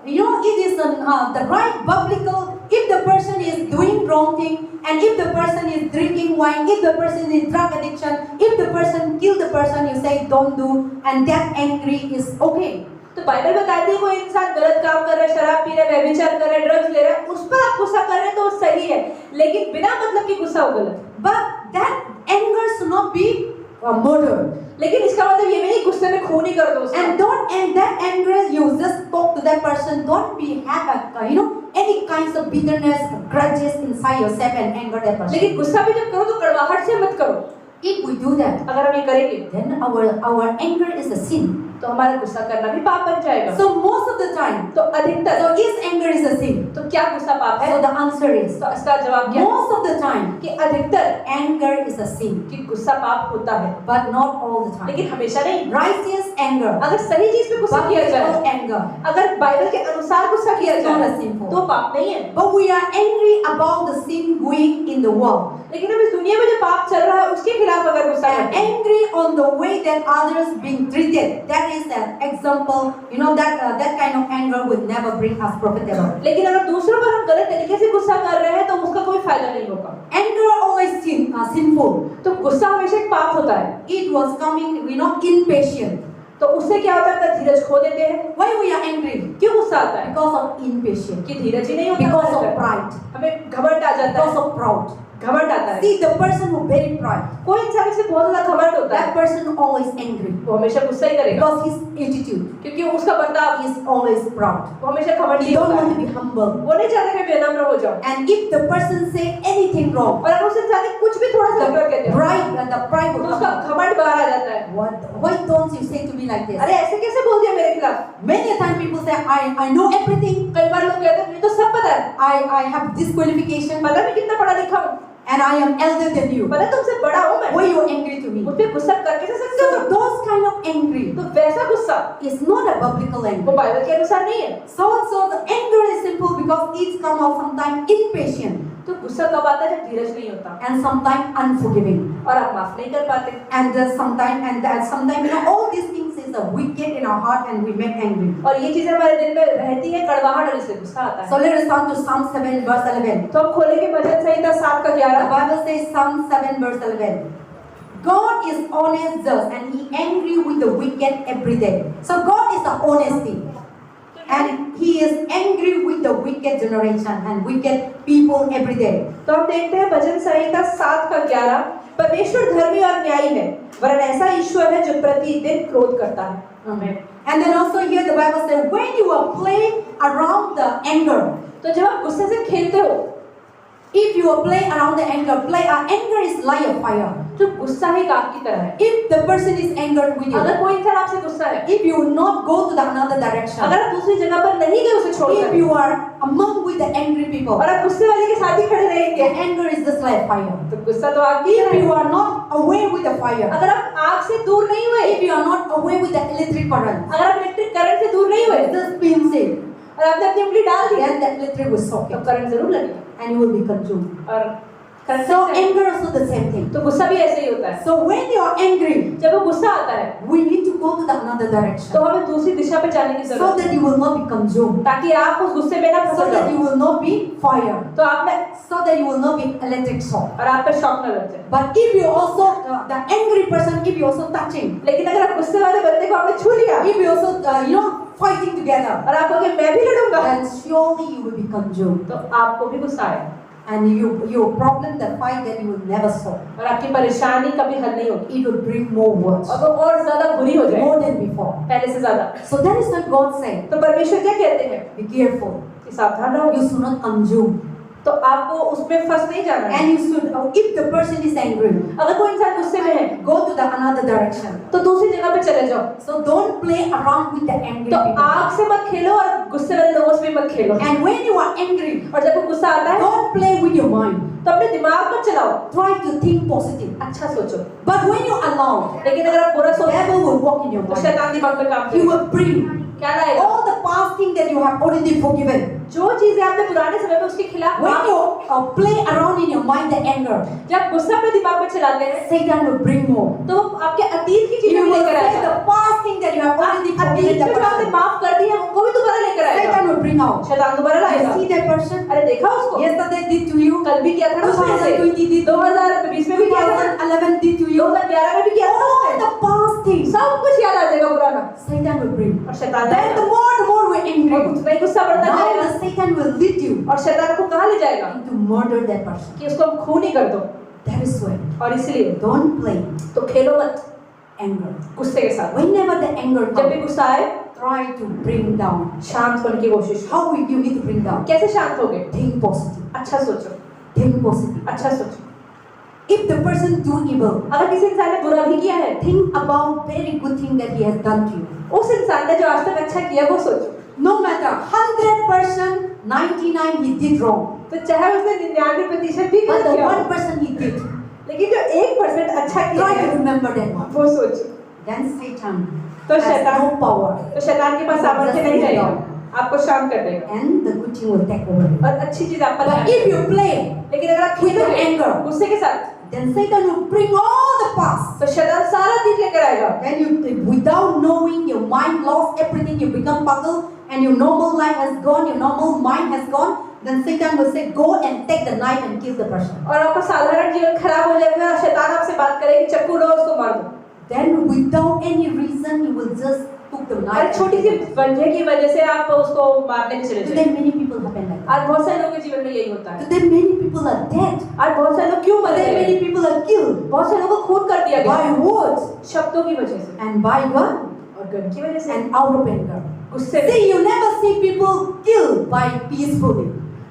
it is the right biblical. If the person is doing wrong thing, and if the person is drinking wine, if the person is drug addiction, if the person kill the person, you say don't do, and that angry is okay. तो Bible बताती है कोई इंसान गलत काम कर रहा है, शराब पी रहा है, व्यभिचार कर रहा है, ड्रग्स ले रहा है, उस पर आप गुस्सा कर रहे हैं तो वो सही है, लेकिन बिना मतलब के गुस्सा हो गलत। But that anger should not be murder. लेकिन इसका मतलब ये नहीं गुस्से में खून ही कर दो उसका। And that anger, you just talk to that person. Don't be have any kinds of bitterness, grudges inside yourself and anger that person. लेकिन गुस्सा भी जब करो तो कड़वाहट से मत करो। If we do that, अगर हम ये करेंगे, then our anger is a sin. तो हमारा गुस्सा करना भी पाप बन जाएगा। So most of the time, तो अधिकतर, so is anger is a sin? तो क्या गुस्सा पाप है? So the answer is, तो इसका जवाब क्या है? most of the time, कि अधिकतर anger is a sin, कि गुस्सा पाप होता है, but not all the time. लेकिन हमेशा नहीं। Righteous anger, अगर सही चीज पे गुस्सा किया जाए, biblical anger, अगर बाइबल के अनुसार गुस्सा किया It's not जाए, a sinful. तो पाप नहीं है। but we are angry about the sin going in the world. लेकिन हम इस दुनिया में जो पाप चल रहा है उसके खिलाफ अगर गुस्सा And करते हैं, angry on the way that others being treated. That is an example. That kind of anger would never bring us profitable. लेकिन अगर दूसरों पर हम गलत तरीके से गुस्सा कर रहे हैं तो उसका कोई फायदा नहीं होगा। Anger always sinful. तो गुस्सा हमेशा एक पाप होता है। It was coming, impatient. तो उससे क्या होता है? धीरज खो देते हैं। Why we are angry? क्यों गुस्सा आता है? Because of impatience. कि धीरज ही नहीं होता, Because of pride. हमें घमंड आ जाता Because है, of proud. घमंड आता है। See, the person who very proud, कोई इंसान से बहुत ज्यादा घमंड होता है, that person always angry वो हमेशा गुस्सा ही करेगा, because his attitude क्योंकि उसका बर्ताव, is always proud. वो हमेशा घमंडी He don't होता want to है, be humble. वो नहीं चाहता कि विनम्र हो जाओ। And if the person say anything wrong, और अगर उस इंसान ने कुछ भी थोड़ा सा गलत कहते हैं, the pride तो will उसका come out. घमंड बाहर आ जाता है। Why don't you say to me like this? अरे ऐसे कैसे बोल दिया मेरे खिलाफ? Many a time people say, I know everything. कई बार लोग कहते हैं मुझे तो सब पता है, I have this qualification, पता मैं कितना पढ़ा लिखा हूँ, and I am elder than you. पता तुमसे बड़ा हूँ मैं, Why you are angry to me? मुझ पे गुस्सा कर कैसे सकते हो? So those kind of angry तो वैसा गुस्सा is not a biblical वो anger. बाइबल के अनुसार नहीं है। So the anger is simple because it come out sometimes impatient तो गुस्सा कब आता है? जब धीरज नहीं होता and sometimes unforgiving. और आप माफ नहीं कर पाते। And sometimes all these things is a wicked in our heart and we make angry. और ये चीजें हमारे दिल में रहती है, कड़वाहट, और इससे गुस्सा आता है। So let us turn to Psalm 7 verse 11. तो हम खोलेंगे भजन संहिता 7 का The 11। Bible says Psalm 7 verse 11. God is honest, just, and He angry with the wicked every day. So God is the honesty, and He is angry with the wicked generation and wicked people every day. तो हम देखते हैं भजन संहिता 7 का 11, परमेश्वर धर्मी और न्यायी है, वरन ऐसा ईश्वर है जो प्रतिदिन क्रोध करता है। आमीन। And then also here the Bible says, when you are playing around the anger, तो जब आप गुस्से से खेलते हो, if you are playing around the anger, anger is like a fire. तो गुस्सा एक आग की तरह है। If the person is angered with you, अगर कोई इंसान आपसे गुस्सा है, if you will not go to the another direction, अगर आप दूसरी जगह पर नहीं गए उसे if छोड़कर, you are among with the angry people, और आप गुस्से वाले के साथ ही खड़े the रहेंगे, anger is just like fire. तो गुस्सा तो आग की If तरह you है। are not away with the fire, अगर आप आग से दूर नहीं हुए, if you are not away with the electric current, अगर आप इलेक्ट्रिक करंट से दूर नहीं हुए just spins it, और आपने अपनी उंगली डाल दी, then the electric will shock तो it करंट जरूर लगेगा and you will be consumed. और करंट So से anger also the same thing. तो गुस्सा भी ऐसे ही होता है। So when you are angry, जब वो गुस्सा आता है we need to go to the another तो direction हमें दूसरी दिशा पे जाने की so जरूरत that है, you will not be consumed, ताकि आप उस गुस्से में ना so फंस that जाओ, you will not be fire, तो आप में so that you will not be electric shock. और आप पे शॉक न लग जाए। But if you also the angry person, if you also touching, लेकिन अगर आप गुस्से वाले बंदे को आपने छू लिया if you also fighting together, और आप कहोगे मैं भी लड़ूंगा, then surely you will be consumed, तो आपको भी गुस्सा आएगा and your problem, the fight that you will never solve, और आपकी परेशानी कभी हल नहीं होगी, it will bring more words, और वो और ज्यादा बुरी हो जाएगी more than before. पहले से ज्यादा। So that is what God said. तो परमेश्वर क्या कहते हैं Be careful. कि सावधान रहो, You should not consume, तो आपको उसमें फंस नहीं जाना है। and you should. If the person is angry, अगर कोई इंसान गुस्से में है go to the another direction. तो दूसरी जगह पे चले जाओ, So don't play around with the angry तो people. आग से मत खेलो और गुस्से वाले लोगों से भी मत खेलो। And when you are angry, और जब वो गुस्सा आता है don't play with your mind. तो अपने दिमाग को चलाओ, Try to think positive. अच्छा सोचो, But when you allow, लेकिन अगर आप बुरा the सोचो devil will walk in your तो mind. शैतान दिमाग में काम He करेगा, will bring क्या लाएगा? All the past things that you have already forgiven. जो चीजें आपने पुराने समय में उसके खिलाफ When you play around in your mind the anger, जब गुस्सा अपने दिमाग में चलाते हैं Satan will bring more. तो वो आपके अतीत की चीजों You को will लेकर say आएगा। the past thing that you have already अतीत forgiven the में जो आपने person. माफ कर दी है उनको भी दोबारा लेकर आएगा। Satan will bring out. शैतान दोबारा You लाएगा। see that person? अरे देखा उसको? Yesterday did to you. कल भी किया था ना उसने ऐसे। 2020 did. 2020 में भी किया था। 2011 did to you. 2011 में भी किया था All उसने। the past things. सब कुछ याद आ जाएगा पुराना। Satan will bring. और शैतान Then the more we're और angry. उतना ही गुस्सा बढ़ता Now जाएगा। the Satan will lead you और शैतान को कहाँ ले जाएगा? to murder that person. कि उसको खून ही कर दो। That is why और इसलिए don't play तो खेलो मत anger. गुस्से के साथ। Whenever the anger जब भी comes, गुस्सा आए try to bring down. शांत होने की कोशिश करो। How will you need to bring down? कैसे शांत होगे? Think positive. अच्छा सोचो, Think positive. अच्छा सोचो। If the person do evil, अगर किसी इंसान ने बुरा भी किया है, think about very good thing that he has done to you. उस इंसान ने जो आज तक अच्छा किया वो सोचो। No matter 100%, 99 he did wrong, तो चाहे उसने 99% भी but गलत the किया हो, 1% he did, लेकिन जो 1% अच्छा किया try to है remember that one. वो सोचो। Then Satan तो has शैतान no power, तो शैतान के पास सामर्थ्य नहीं रहेगा, आपको शांत कर देगा and the good thing will take over. और अच्छी चीज आप पर But if you play, लेकिन अगर आप with खेलोगे anger, गुस्से के साथ then Satan will bring all the past. तो शैतान सारा दिन लेकर आएगा। Then you, without knowing, your mind lost everything. You become puzzled, and your normal life has gone. Your normal mind has gone. Then Satan will say, "Go and take the knife and kill the person." और आपका साधारण जीवन खराब हो जाएगा और शैतान आपसे बात करेगा कि चाकू लो उसको मार दो। Then, without any reason, you will just took the और knife. छोटी सी वजह की वजह से आप उसको मारने के चले Today, जाए। many people happen like that. आज बहुत सारे लोगों के जीवन में यही होता है। Today, many people are dead. आज बहुत सारे लोग क्यों मर Today, रहे many हैं? people are killed बहुत सारे लोगों को खून कर दिया by गया words शब्दों की वजह से and by gun और गन की वजह से and out of anger. गुस्से में। See, you never see people killed by peacefully.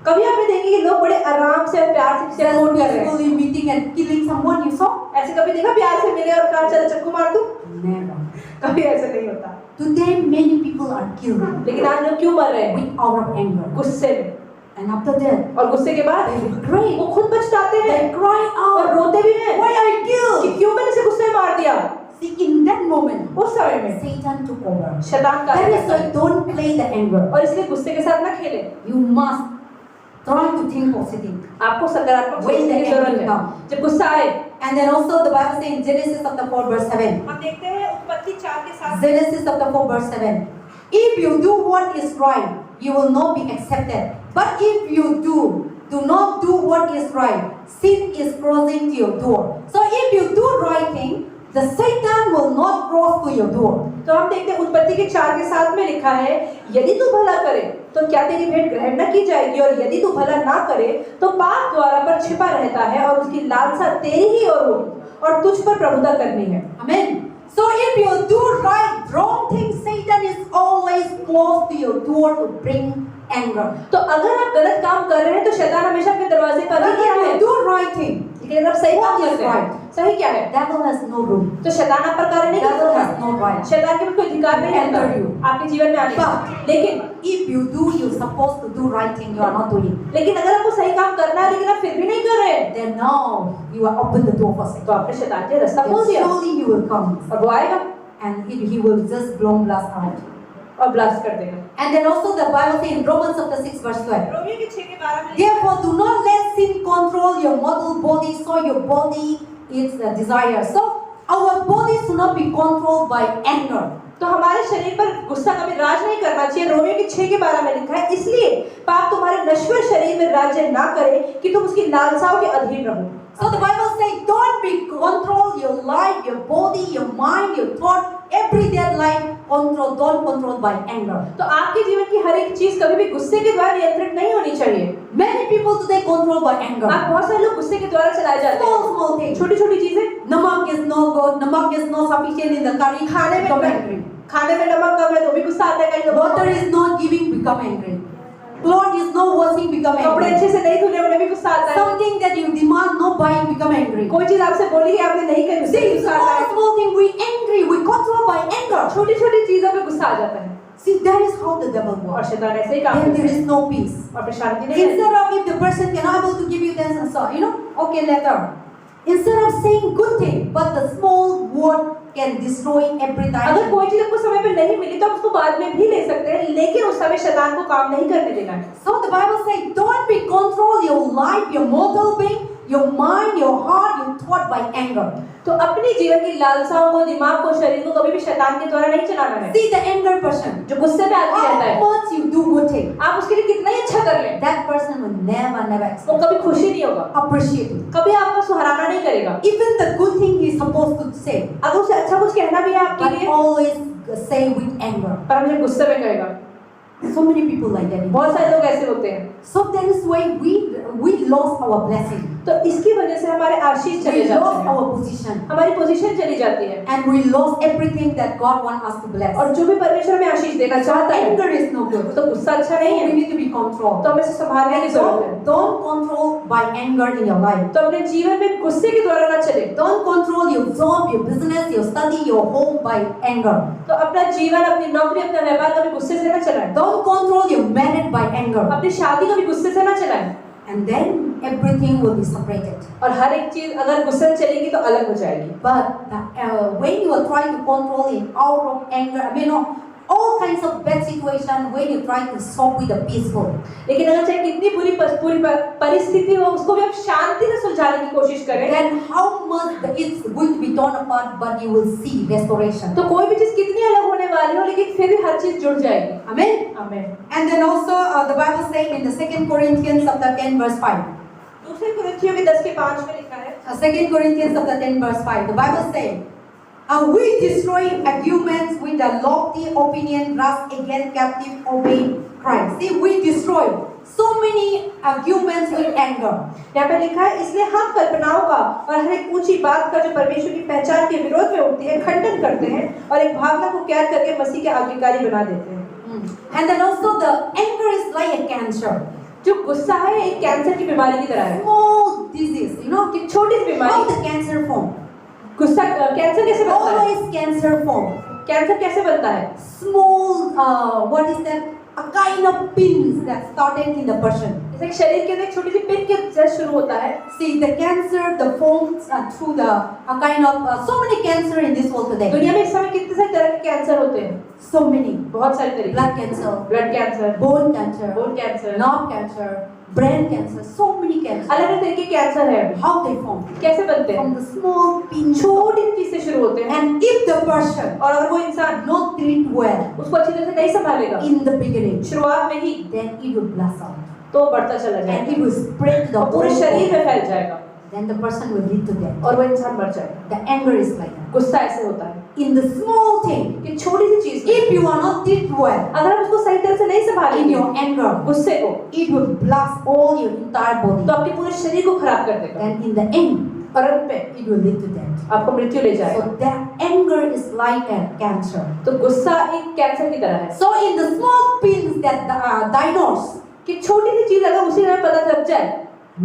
कभी आपने देखे कि लोग बड़े आराम से और प्यार से किसी को खून कर रहे हैं? Peacefully meeting and killing someone. You saw? ऐसे कभी देखा प्यार से मिले और कहा चल चाकू मार दूं? Never. कभी ऐसा नहीं होता। Today, many people are killed लेकिन आज लोग क्यों मर रहे हैं? with out of anger. गुस्से में। And after that, और गुस्से के बाद they regret. वो खुद पछताते हैं They cry और out, रोते भी हैं "Why I कि killed?" क्यों मैंने इसे गुस्से में मार दिया। See, in that moment, उस समय में Satan took over. शैतान का That is why don't play the anger. और इसलिए गुस्से के साथ ना खेलें। You must try to think positive. आपको सकारात्मक When सोचने the की जरूरत anger है। comes. जब गुस्सा आए And then also the Bible says in Genesis chapter 4 verse 7. हम देखते हैं उत्पत्ति 4 के साथ Genesis chapter 4 verse 7. If you do what is right, you will not be accepted. But if you do not do what is right, sin is crossing to your door. So if you do right thing, the Satan will not cross to your door. तो हम देखते हैं उत्पत्ति के 4 के 7 में लिखा है यदि तू भला करे तो क्या तेरी भेंट ग्रहण न की जाएगी और यदि तू भला ना करे तो पाप द्वारा पर छिपा रहता है और उसकी लालसा तेरी ही ओर होगी और तुझ पर प्रभुता करनी है। Amen. So if you do right, wrong things, Satan is always close to your door to bring anger. तो अगर आप गलत काम कर रहे हैं तो शैतान हमेशा आपके दरवाजे पर But ही if है। you do right thing, लेकिन अगर आप सही काम What is करते हैं right? सही क्या है devil has no room. तो शैतान आप पर कार्य नहीं कर Devil has सकता। no right. शैतान के पास कोई अधिकार नहीं Enter है you. आपके जीवन में आने का। But लेकिन if you do, you're supposed to do right thing. You are not doing. लेकिन अगर आपको सही काम करना है लेकिन आप फिर भी नहीं कर रहे हैं Then now you are open the door for Satan. तो आपने शैतान के रास्ता खोल Then दिया surely he will come और वो आएगा and he will just blow blast out. और ब्लास्ट कर देगा। And then also the Bible says in Romans chapter 6 verse 12. Romeo के 6 के 12 में Therefore, do not let sin control your mortal body, so your body is the desire. So our body should not be controlled by anger. तो हमारे शरीर पर गुस्सा कभी राज नहीं करना चाहिए। रोमियो के 6 के 12 में लिखा है इसलिए पाप तुम्हारे नश्वर शरीर में राज्य ना करे कि तुम उसकी लालसाओं के अधीन रहो। So the Bible says, don't be control your life, your body, your mind, your thought, everyday life control. Don't control by anger. तो आपके जीवन की हर एक चीज कभी भी गुस्से के द्वारा नियंत्रित नहीं होनी चाहिए। Many people today control by anger. आप बहुत सारे लोग गुस्से के द्वारा चलाए जाते हैं। Small things. छोटी छोटी चीजें Namak is no good. Namak is not sufficient in the curry. खाने में Become angry. खाने में नमक कम है तो भी गुस्सा आता है। कहीं लोगों Water is not giving. Become angry. Clothes is not washing. Become कपड़े angry. अच्छे से नहीं धुले उन्हें भी गुस्सा आता है। Something that you demand not buying. Become angry. कोई चीज आपसे बोली है आपने नहीं करी उससे See, गुस्सा आता है। small thing we angry. We control by anger. छोटी छोटी चीजों पे गुस्सा आ जाता है See, that is how the devil और works. शैतान ऐसे ही काम Then करता there है is no peace. और फिर शांति नहीं रहती। Instead of if the person can able to give you this answer, okay later. Instead of saying good thing, but the small word can destroy every अगर time. कोई चीज आपको समय पे नहीं मिली तो आप उसको बाद में भी ले सकते हैं, लेकिन उस समय शैतान को काम नहीं करने देना है। So the Bible says, don't be control your life, your mortal being, your mind, your heart, your thought by anger. तो अपनी जीवन की लालसाओं को, दिमाग को, शरीर को कभी भी शैतान के द्वारा नहीं चलाना है। See the anger person. जो गुस्से में आदमी रहता है, How much you do good thing, आप उसके लिए कितना ही अच्छा कर लें, that person will never वो expect, कभी खुशी नहीं होगा, appreciate it. कभी आपको सराहना नहीं करेगा। Even the good thing he is supposed to say, अगर उसे अच्छा कुछ कहना भी है आपके but लिए, always say with anger. पर हमें गुस्से में कहेगा। So many people like that. बहुत सारे लोग ऐसे होते हैं। So that is why we lost our blessing. तो इसकी वजह से हमारे आशीष चले We जाते lost हैं, our position. हमारी पोजीशन चली जाती है, And we lost everything that God wants us to bless. और जो भी परमेश्वर में आशीष देना चाहता है, Anger is no good. तो गुस्सा अच्छा नहीं We है। need to be controlled. तो हमें इसे संभालने की जरूरत है। Don't control by anger in your life. तो अपने जीवन में गुस्से के द्वारा ना चले। Don't control your job, your business, your study, your home by anger. तो अपना जीवन, अपनी नौकरी, अपना व्यापार कभी गुस्से से ना चलाएं। Don't control your marriage by anger. अपनी शादी कभी गुस्से से ना चलाएं। And then everything will be separated. और हर एक चीज अगर गुस्से से चलेगी तो अलग हो जाएगी। But when you are trying to control it out of anger, all kinds of bad situation, when you try to solve with a peaceful. लेकिन अगर चाहे कितनी पूरी परिस्थिति हो, उसको भी आप शांति से सुलझाने की कोशिश करें, Then how much it's going to be torn apart, but you will see restoration. तो कोई भी चीज कितनी अलग होने वाली हो, लेकिन फिर भी हर चीज जुड़ जाएगी। Amen. आमीन। And then also the Bible says in the 2 Corinthians chapter 10 verse 5. दूसरे कुरिन्थियों के 10:5 में लिखा है, 2 Corinthians chapter 10 verse 5. The Bible says, and we destroy arguments with a lofty opinion raised against captive obeying Christ. See, we destroy so many arguments with anger. यहाँ पे लिखा है, इसलिए हम कल्पनाओं का और हर एक ऊंची बात का जो परमेश्वर की पहचान के विरोध में उठती है, खंडन करते हैं और एक भावना को कैद करके मसीह के आज्ञाकारी बना देते हैं। And then also the anger is like a cancer. जो गुस्सा है एक कैंसर की बीमारी की तरह है। Small disease, कि छोटी सी How बीमारी, the cancer form? गुस्सा कैंसर कैसे बनता है? Always cancer form. कैंसर कैसे बनता है? Small, what is that? A kind of pins that started in the person. जैसे शरीर के अंदर एक छोटी सी पिन के जैसे शुरू होता है। See, the cancer, the forms through the kind of so many cancer in this world today. दुनिया में इस समय कितने सारे तरह के कैंसर होते हैं? So many. बहुत सारे तरीके। Blood cancer, blood cancer, bone cancer, bone cancer, nerve cancer, brain cancer. So many cancer. अलग अलग तरीके के कैंसर है। How they form? कैसे बनते हैं? From the small pins. छोटी सी चीज से शुरू होते हैं, And if the person और अगर वो इंसान not treat well उसको अच्छी तरह से नहीं संभालेगा in the beginning, शुरुआत में ही, then it will blast out. तो वो बढ़ता चला And जाएगा it will spread to the और पूरे whole शरीर body. में फैल जाएगा Then the person will lead to death. और वो इंसान मर जाएगा। The anger is like that. गुस्सा ऐसे होता है In the small thing, कि छोटी सी चीज में if you are not treat well अगर हम उसको सही तरह से नहीं in संभालेंगे, your anger, गुस्से को, it will blast all your entire तो body. आपके पूरे शरीर को खराब कर देगा Then in the end, और अंत में it will lead to death. आपको मृत्यु ले जाएगा। So that anger is like a cancer. तो गुस्सा एक कैंसर की तरह है So in the small pins that diagnose, कि छोटी सी चीज अगर उसी समय पता लग जाए,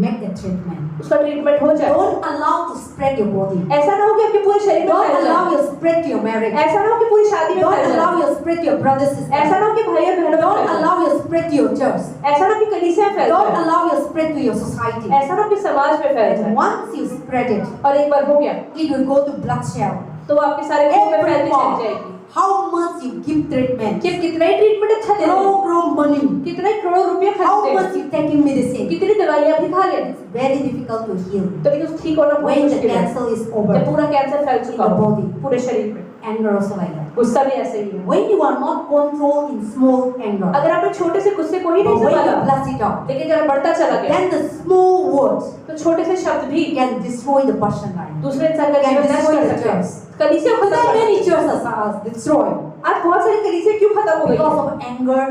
make the treatment. उसका ट्रीटमेंट हो जाए। Don't allow to spread your body. ऐसा ना हो कि आपके पूरे शरीर में Don't फैल allow जाए, your spread to your marriage. ऐसा ना हो कि पूरी शादी में Don't फैल allow जाए, your spread to your brothers ऐसा sisters. ना हो कि भाई और बहनों में Don't फैल जाए, allow your spread to your church. ऐसा ना हो कि कलीसिया में फैल Don't जाए, allow your spread to your society. ऐसा ना हो कि समाज में फैल And जाए। once you spread it, और एक बार हो गया it will go to blood cell. तो वो आपके सारे खून में Every फैलती part. चली जाएगी। How much you give treatment? कि कितना ही ट्रीटमेंट अच्छा दे रहे हैं, Grow money. कितना ही करोड़ रुपए How खर्चते much हैं, you taking medicine? कितनी दवाइयां भी खा लें, It's very difficult to heal तो लेकिन उस ठीक होना बहुत when the मुश्किल है। cancer is जब over. पूरा कैंसर फैल चुका In the हो body. पूरे शरीर में, Anger also like that. गुस्सा भी ऐसे ही है। When you are not controlled in small anger, अगर आपने छोटे से गुस्से को ही but नहीं when you संभाला, blast it out, लेकिन जब बढ़ता चला गया, then the small words तो छोटे से शब्द भी can destroy the person life. दूसरे इंसान का Can जीवन नष्ट destroy कर the सकते हैं। church. कलीसिया को Today खत्म कर many सकते हैं। churches are destroyed आज बहुत सारी कलीसिया क्यों खत्म हो गई because हैं? of anger,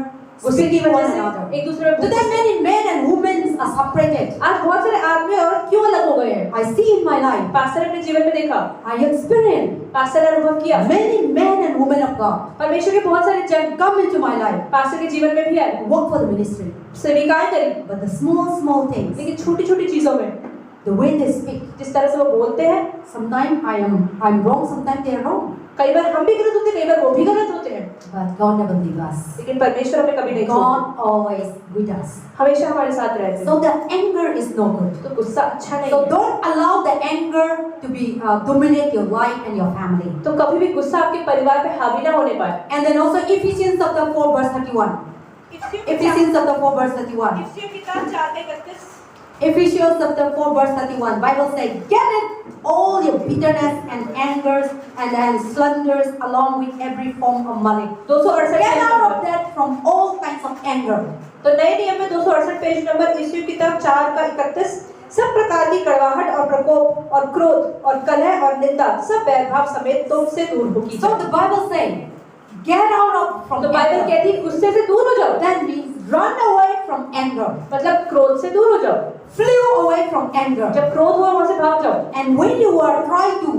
गुस्से की speaking one वजह से another. एक दूसरे में Today many men and women are separated. आज बहुत सारे आदमी और क्यों अलग हो गए हैं? I see in my life, pastor ने अपने जीवन में देखा, I experience पास्टर ने अनुभव किया, many men and women of God परमेश्वर के बहुत सारे जन come into my life, pastor के जीवन में भी आए, work for the ministry. सेविकाएं करी, But the small things, लेकिन छोटी छोटी चीजों में the way they speak. जिस तरह से वो बोलते हैं, Sometimes I'm wrong, sometimes they are wrong. कई बार हम भी गलत होते हैं, कई बार वो भी गलत होते हैं, But God never leave us. लेकिन परमेश्वर हमें कभी नहीं छोड़ता, God always with us. हमेशा हमारे साथ रहते हैं। So the anger is no good. तो गुस्सा अच्छा नहीं So है। don't allow the anger to be dominate your life and your family. तो कभी भी गुस्सा आपके परिवार पे हावी ना होने पाए। And then also Ephesians chapter 4 verse 31. Ephesians chapter 4 verse 31. इफिसियों की किताब 4:31। Ephesians chapter 4 verse 31. Bible says, get it all your bitterness and angers and slanders along with every form of malice. 268 Get out of that from all kinds of anger. तो नए नियम में 268 page number इफिसियों की किताब 4:31, सब प्रकार की कड़वाहट और प्रकोप और क्रोध और कलह और निंदा सब वैरभाव समेत तुमसे दूर होगी। So the Bible says, get out of from तो बाइबल anger. कहती है गुस्से से दूर हो जाओ। That means run away from anger. मतलब क्रोध से दूर हो जाओ। Flee away from anger. जब क्रोध हुआ वहां से भाग जाओ। And when you are trying to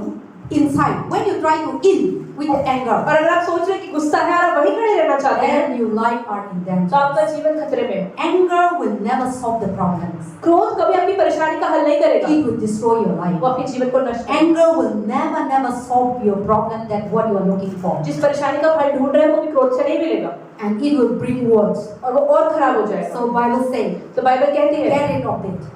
inside, when you try to in with the anger, और अगर आप सोच रहे हैं कि गुस्सा है और आप वहीं खड़े रहना चाहते हैं, then your life are in तो danger. आपका जीवन खतरे में है। Anger will never solve the problems. क्रोध कभी आपकी परेशानी का हल नहीं करेगा, It will destroy your वो life. आपके जीवन को नष्ट करेगा। Anger will never solve your problem that what you are looking for. जिस परेशानी का हल ढूंढ रहे हैं वो भी क्रोध से नहीं मिलेगा And it will bring words. और वो और खराब हो जाएगा। So Bible says, तो बाइबल कहती है get rid of it.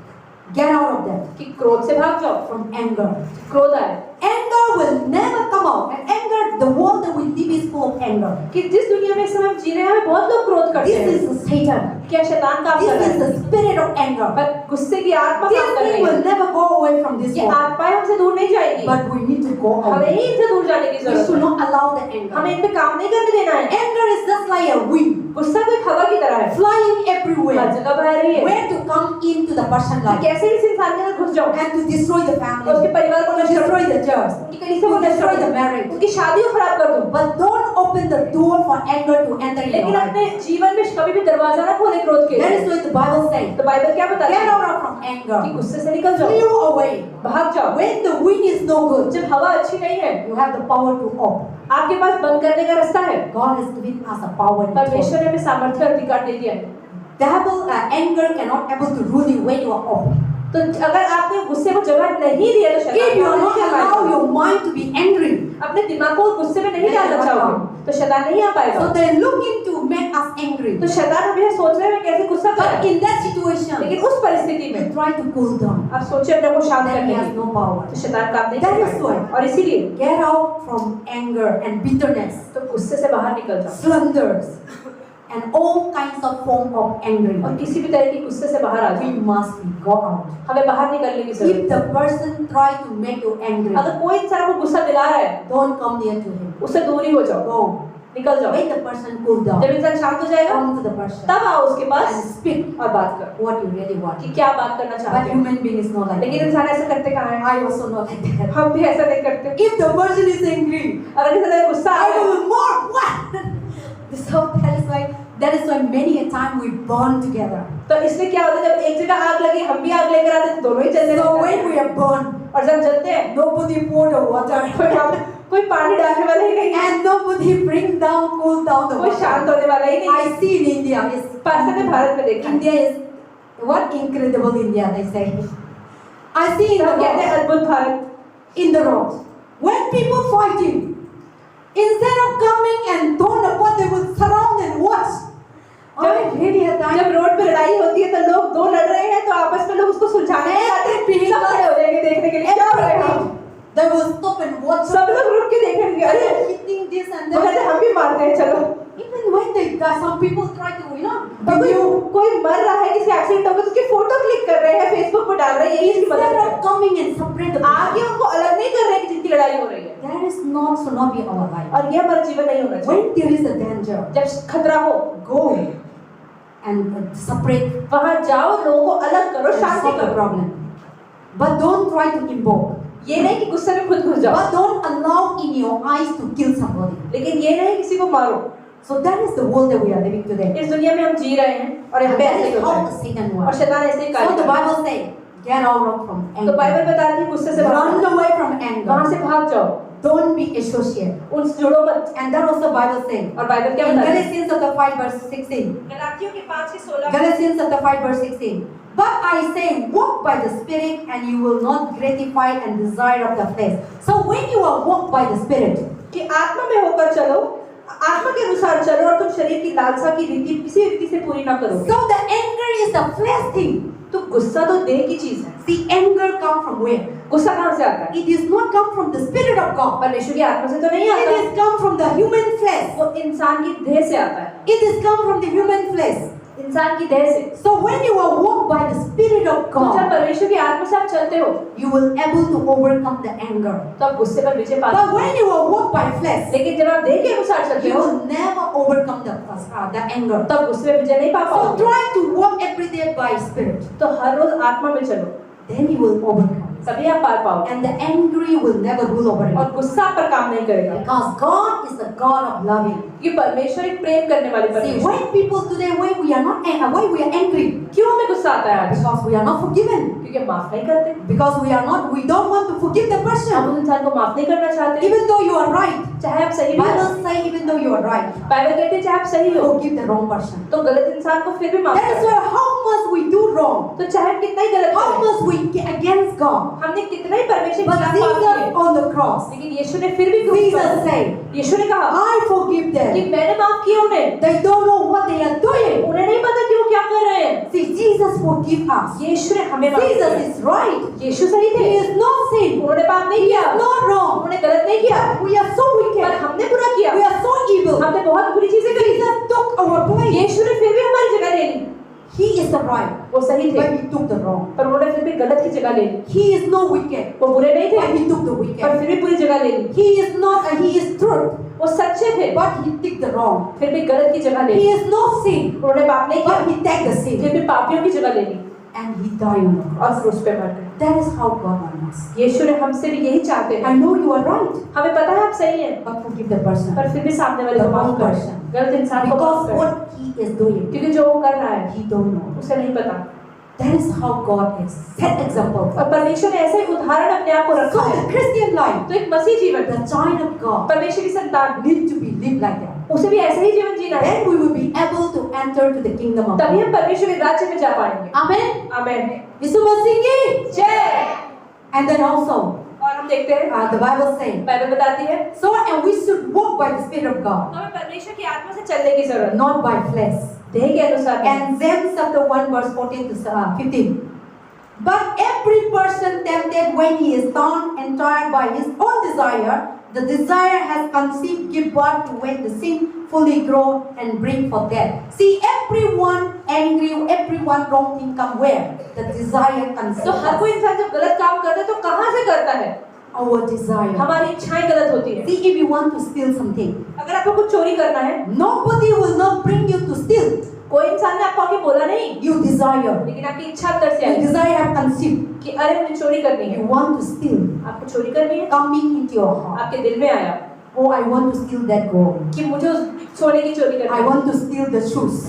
Get out of that. कि क्रोध से भाग जाओ। From anger. क्रोध आए Anger will never come out. And anger, the world that we live is full of anger. कि जिस दुनिया में इस समय हम जी रहे हैं बहुत लोग क्रोध करते This हैं। is the Satan. क्या शैतान काम कर This रहा is है? the spirit of anger. पर गुस्से की आत्मा This काम कर thing रही will है। never go away from this ये world. आत्माएं हमसे दूर नहीं जाएगी, But we need to go हमें away. ही इनसे दूर जाने की We जरूरत should है। not allow the हमें anger. इन पे काम नहीं करने देना है। Anger is just like a wind गुस्सा तो एक हवा की तरह है, flying हर everywhere. जगह बह रही है। Where to come into the person कि life कैसे इस इंसान के अंदर घुस जाओ and to destroy the और family, उसके परिवार को to नष्ट कर destroy the church, उनकी कलीसिया को to नष्ट destroy कर the दूं, marriage. उनकी शादी को खराब कर दूं। But don't open the door for anger to enter in your लेकिन life. अपने जीवन में कभी भी दरवाजा ना खोले क्रोध के That लिए। is what the Bible says. तो बाइबल क्या बताती Get है out from कि anger. गुस्से से निकल जाओ, Flee away. भाग जाओ। When the wind is no good, जब हवा अच्छी नहीं है, you have the power to open. आपके पास बंद करने का रास्ता है। God has given us a power to परमेश्वर open. ने हमें सामर्थ्य और अधिकार दे दिया है। Anger cannot able to rule you when you are open. तो अगर आपने गुस्से को जगह नहीं दिया तो शैतान If you are नहीं not आ allow पाएगा। your mind to be angry, अपने दिमाग को गुस्से में नहीं डालना चाहोगे तो शैतान नहीं आ so पाएगा। they are looking to make us angry. तो शैतान हमेशा सोच रहे हैं कैसे गुस्सा But करें, in that situation, लेकिन उस परिस्थिति you में try to cool down. आप सोचिए अपने को शांत Then करने he has की, no power. तो शैतान काम नहीं That कर is पाएगा। why. और इसीलिए Get out from anger and bitterness, तो गुस्से से बाहर निकल जाओ slanders, and all kinds of form of anger. और किसी भी तरह की गुस्से से बाहर आ We जाओ। must go out. हमें बाहर निकलने की जरूरत If the person try to make you angry, है। अगर कोई इंसान को गुस्सा दिला रहा है don't come near to him. उससे दूर ही हो जाओ, Go. निकल जाओ। When the person cool down, जब इंसान शांत हो जाएगा come to the person तब आओ उसके and पास speak और बात करो what you really want. कि क्या बात करना But चाहते हो। human being is not like लेकिन that. इंसान ऐसा करते कहाँ है? I also not like that. हम भी ऐसा नहीं करते। If the person is angry, अगर किसी तरह गुस्सा आ I रहा है will more. What? So that is why many a time we burn together. तो इसलिए क्या होता है जब एक जगह आग लगी हम भी आग लेकर आते हैं तो दोनों ही जलने So लगते when हैं। we are burned, और जब जलते हैं nobody pour the water कोई पानी डालने वाला ही नहीं है, and nobody bring down, cool down the कोई शांत water. होने वाला ही नहीं है। I see in India, yes. Pasta ने भारत में देखा है। India is what incredible India they say. I see in तो the हम कहते हैं roads, अद्भुत Bharat. in the roads, when people fighting, instead of coming and torn apart, they will surround and watch. I really had time. जब road पे लड़ाई होती है तो लोग दो लड़ रहे हैं तो आपस में लोग उसको सुलझाने जाते हैं, सब खड़े हो जाएंगे देखने के लिए क्या हो रहा है। Everything. They will stop and watch. सब लोग रुक के देखेंगे, They अरे are hitting this and वो कहते हैं that. हम भी मारते हैं चलो। Even when they die, some people try to, तो कोई मर रहा है किसी एक्सीडेंट हो गया तो उसकी फोटो क्लिक कर रहे हैं फेसबुक पर डाल रहे हैं, यही इसकी मदद instead है। of coming and separate the आगे people. उनको अलग नहीं कर रहे हैं कि जिनकी लड़ाई हो रही है। That is not should not be our life. और ये हमारा जीवन नहीं होना चाहिए। When there is a danger, जब खतरा हो go and separate वहां जाओ, लोगों को अलग करो, and शांति solve the करो। problem. But don't try to invoke. ये नहीं कि गुस्से में खुद घुस जाओ, But don't allow in your eyes to kill somebody. लेकिन ये नहीं किसी को मारो। So that is the world that we are living today. इस दुनिया में हम जी रहे हैं और यहाँ And पे that ऐसे ही is होता how है the Satan और works. शैतान ऐसे ही कार्य So the करता है। Bible says, get out from तो बाइबल anger. बताती है गुस्से से Run भागो, away from वहां anger. से भाग जाओ, Don't be associated. उनसे जुड़ो मत। And that also Bible says. और बाइबल क्या In बताती है? Galatians chapter 5 verse 16. गलातियों के 5:16 Galatians chapter 5 verse 16. But I say, walk by the Spirit, and you will not gratify and desire of the flesh. So when you are walk by the Spirit, कि आत्मा में होकर चलो, आत्मा के अनुसार चलो और तुम शरीर की लालसा की रीति किसी रीति से पूरी ना करो। so the anger is the flesh thing. तो गुस्सा तो देह की चीज है। See, anger come from where? गुस्सा कहाँ से आता है? It is not come from the Spirit of God. परमेश्वर की आत्मा से तो नहीं It आता। is come from the human flesh. वो इंसान की देह से आता है। It is come from the human flesh. इंसान की देह से। So when you are walk by the Spirit of तो जब God, परमेश्वर की आत्मा से आप चलते हो, you will able to overcome the anger. तो आप गुस्से पर विजय पाते But हो। when you are walk by flesh, लेकिन जब आप देह के अनुसार चलते you हो, will never overcome the anger. तो आप गुस्से में विजय नहीं पा So पाओगे। try to walk every day by Spirit. तो हर रोज आत्मा में चलो, Then you will overcome. तभी आप पार पाओगे। And the angry will never rule over you. और गुस्सा आप पर काम नहीं करेगा, Because God is the God of loving. ये परमेश्वर एक प्रेम करने वाली See, परमेश्वर। when people today, why we are angry? क्यों हमें गुस्सा आता है आज? Because we are not forgiven. क्योंकि माफ नहीं करते। Because we don't want to forgive the हम person. उस इंसान को माफ नहीं करना चाहते, Even though you are right. चाहे आप सही भी हो। Bible say even though you are right, Bible कहते हैं चाहे आप सही हो, forgive the wrong person. तो गलत इंसान को फिर भी माफ That is करो। why how much we do wrong, तो चाहे हम कितना ही गलत how करें, much we against God. हमने कितना ही परमेश्वर के But खिलाफ पाप किए, Jesus on the cross, लेकिन यीशु ने फिर भी क्रूस Jesus पर, said, यीशु ने कहा I forgive कि them. मैंने माफ किया उन्हें, They don't know what they are doing. उन्हें नहीं पता कि वो क्या कर रहे हैं। See, Jesus forgive us. यीशु ने हमें माफ Jesus किया। is right. यीशु सही थे, He is not sin. उन्होंने पाप नहीं किया, Not wrong. उन्होंने गलत नहीं किया, We are so पर wicked. हमने बुरा किया, We are so evil. हमने बहुत बुरी चीजें करी। Jesus took our place. यीशु ने फिर भी हमारी जगह ले ली, He is the right. वो सही थे, But we took the wrong. पर उन्होंने फिर भी गलत की जगह ले ली। He is not wicked. वो बुरे नहीं But थे, he took the पर wicked. फिर भी बुरी जगह ले ली। He is not. He is truth. वो सच्चे थे, But he took the wrong. फिर भी गलत की जगह ले He Lee. is not sin. उन्होंने पाप नहीं But किया, he take the sin. फिर भी पापियों की जगह ले ली And he died on the और cross. क्रूस पे मर गए। That is how God wants us. यीशु ने हमसे भी यही चाहते I हैं। know you are right. हमें पता है आप सही हैं, But forgive the person. पर फिर भी सामने वाले The को माफ wrong करें, person. गलत इंसान को माफ Because करें, what he is doing, क्योंकि जो वो कर रहा है he don't know. उसे नहीं पता। That is how God is. Set example. और परमेश्वर ने ऐसे ही उदाहरण अपने आप को रखा So है। the Christian life, तो एक मसीह जीवन, the child of God, परमेश्वर की संतान, need to be lived like that. उसे भी ऐसे ही जीवन जीना है, Then we will be able to enter to the kingdom of तभी God. हम परमेश्वर के राज्य में जा पाएंगे। Amen. आमेन। यीशु मसीह की जय। And then also, और हम देखते हैं, the Bible says, बाइबल बताती है, so and we should walk by the Spirit of God, हमें परमेश्वर की आत्मा से चलने की जरूरत है, not by flesh. देह के अनुसार नहीं। And James chapter 1 verse 14 to 15. But every person tempted when he is torn and tried by his own desire, the desire has conceived, give birth to when the sin fully grow and bring forth death. See, everyone angry, everyone wrong thing come where? The desire तो conceived. हर कोई इंसान जब गलत काम करता है तो कहाँ से करता है? Our desire. हमारी इच्छाएं गलत होती है। See, if you want to steal something, अगर आपको कुछ चोरी करना है, nobody will not bring you to steal. कोई इंसान ने आपको आके बोला नहीं, You desire. लेकिन आपकी इच्छा अंदर से You I desire have conceived. कि अरे मुझे चोरी करनी है। You want to steal. आपको चोरी करनी है, Coming into your heart. आपके दिल में आया Oh, I want to steal that gold. कि मुझे उस सोने की चोरी करनी I है, want to steal the shoes.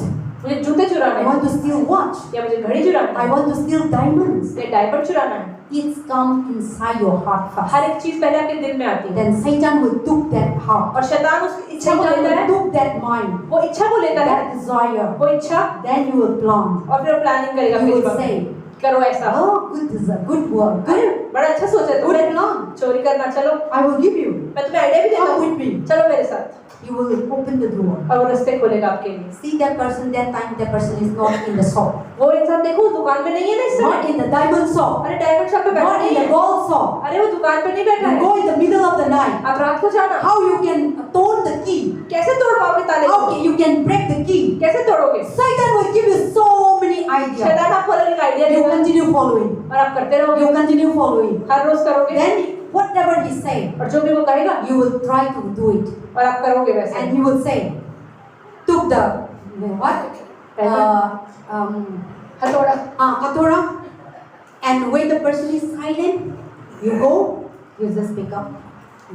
मुझे जूते चुराने I हैं, want to steal watch. या मुझे घड़ी चुरानी I है, want to steal diamonds. या डायमंड चुराना है। It's come inside your heart first. हर एक चीज पहले आपके दिल में आती है, Then Satan will took that heart. और शैतान उस इच्छा को Satan लेता will है, took that mind, वो इच्छा को लेता है, that desire. वो इच्छा, Then you will plan. और फिर वो प्लानिंग करेगा, You फिर will बात, say, करो ऐसा। oh, good desire, good work. अरे बड़ा अच्छा सोचा है Good तुमने, plan. चोरी करना, चलो I will give you. मैं तुम्हें आइडिया भी देता Come हूँ, with me. चलो मेरे साथ, You will open the door. और वो रास्ते खोलेगा आपके लिए। See that person, that time that person is not in the shop. वो इंसान देखो दुकान पे नहीं है ना इस Not समय, in the diamond shop. अरे डायमंड शॉप पे बैठा Not नहीं in the है, gold shop. अरे वो दुकान पे नहीं बैठा You है, go in the middle of the night. आप रात को जाना, How you can turn the key? कैसे तोड़ पाओगे ताले How को? you can break the key? कैसे तोड़ोगे? Satan will give you so many ideas. शैतान आपको अलग अलग आइडिया You देगा continue following. और आप करते रहोगे, You continue following. हर रोज करोगे, Then whatever he say, और जो भी वो कहेगा you will try to do it. और आप करोगे वैसे। And he will say, took the what? हथौड़ा, Katora. And when the person is silent, you go, you just pick up.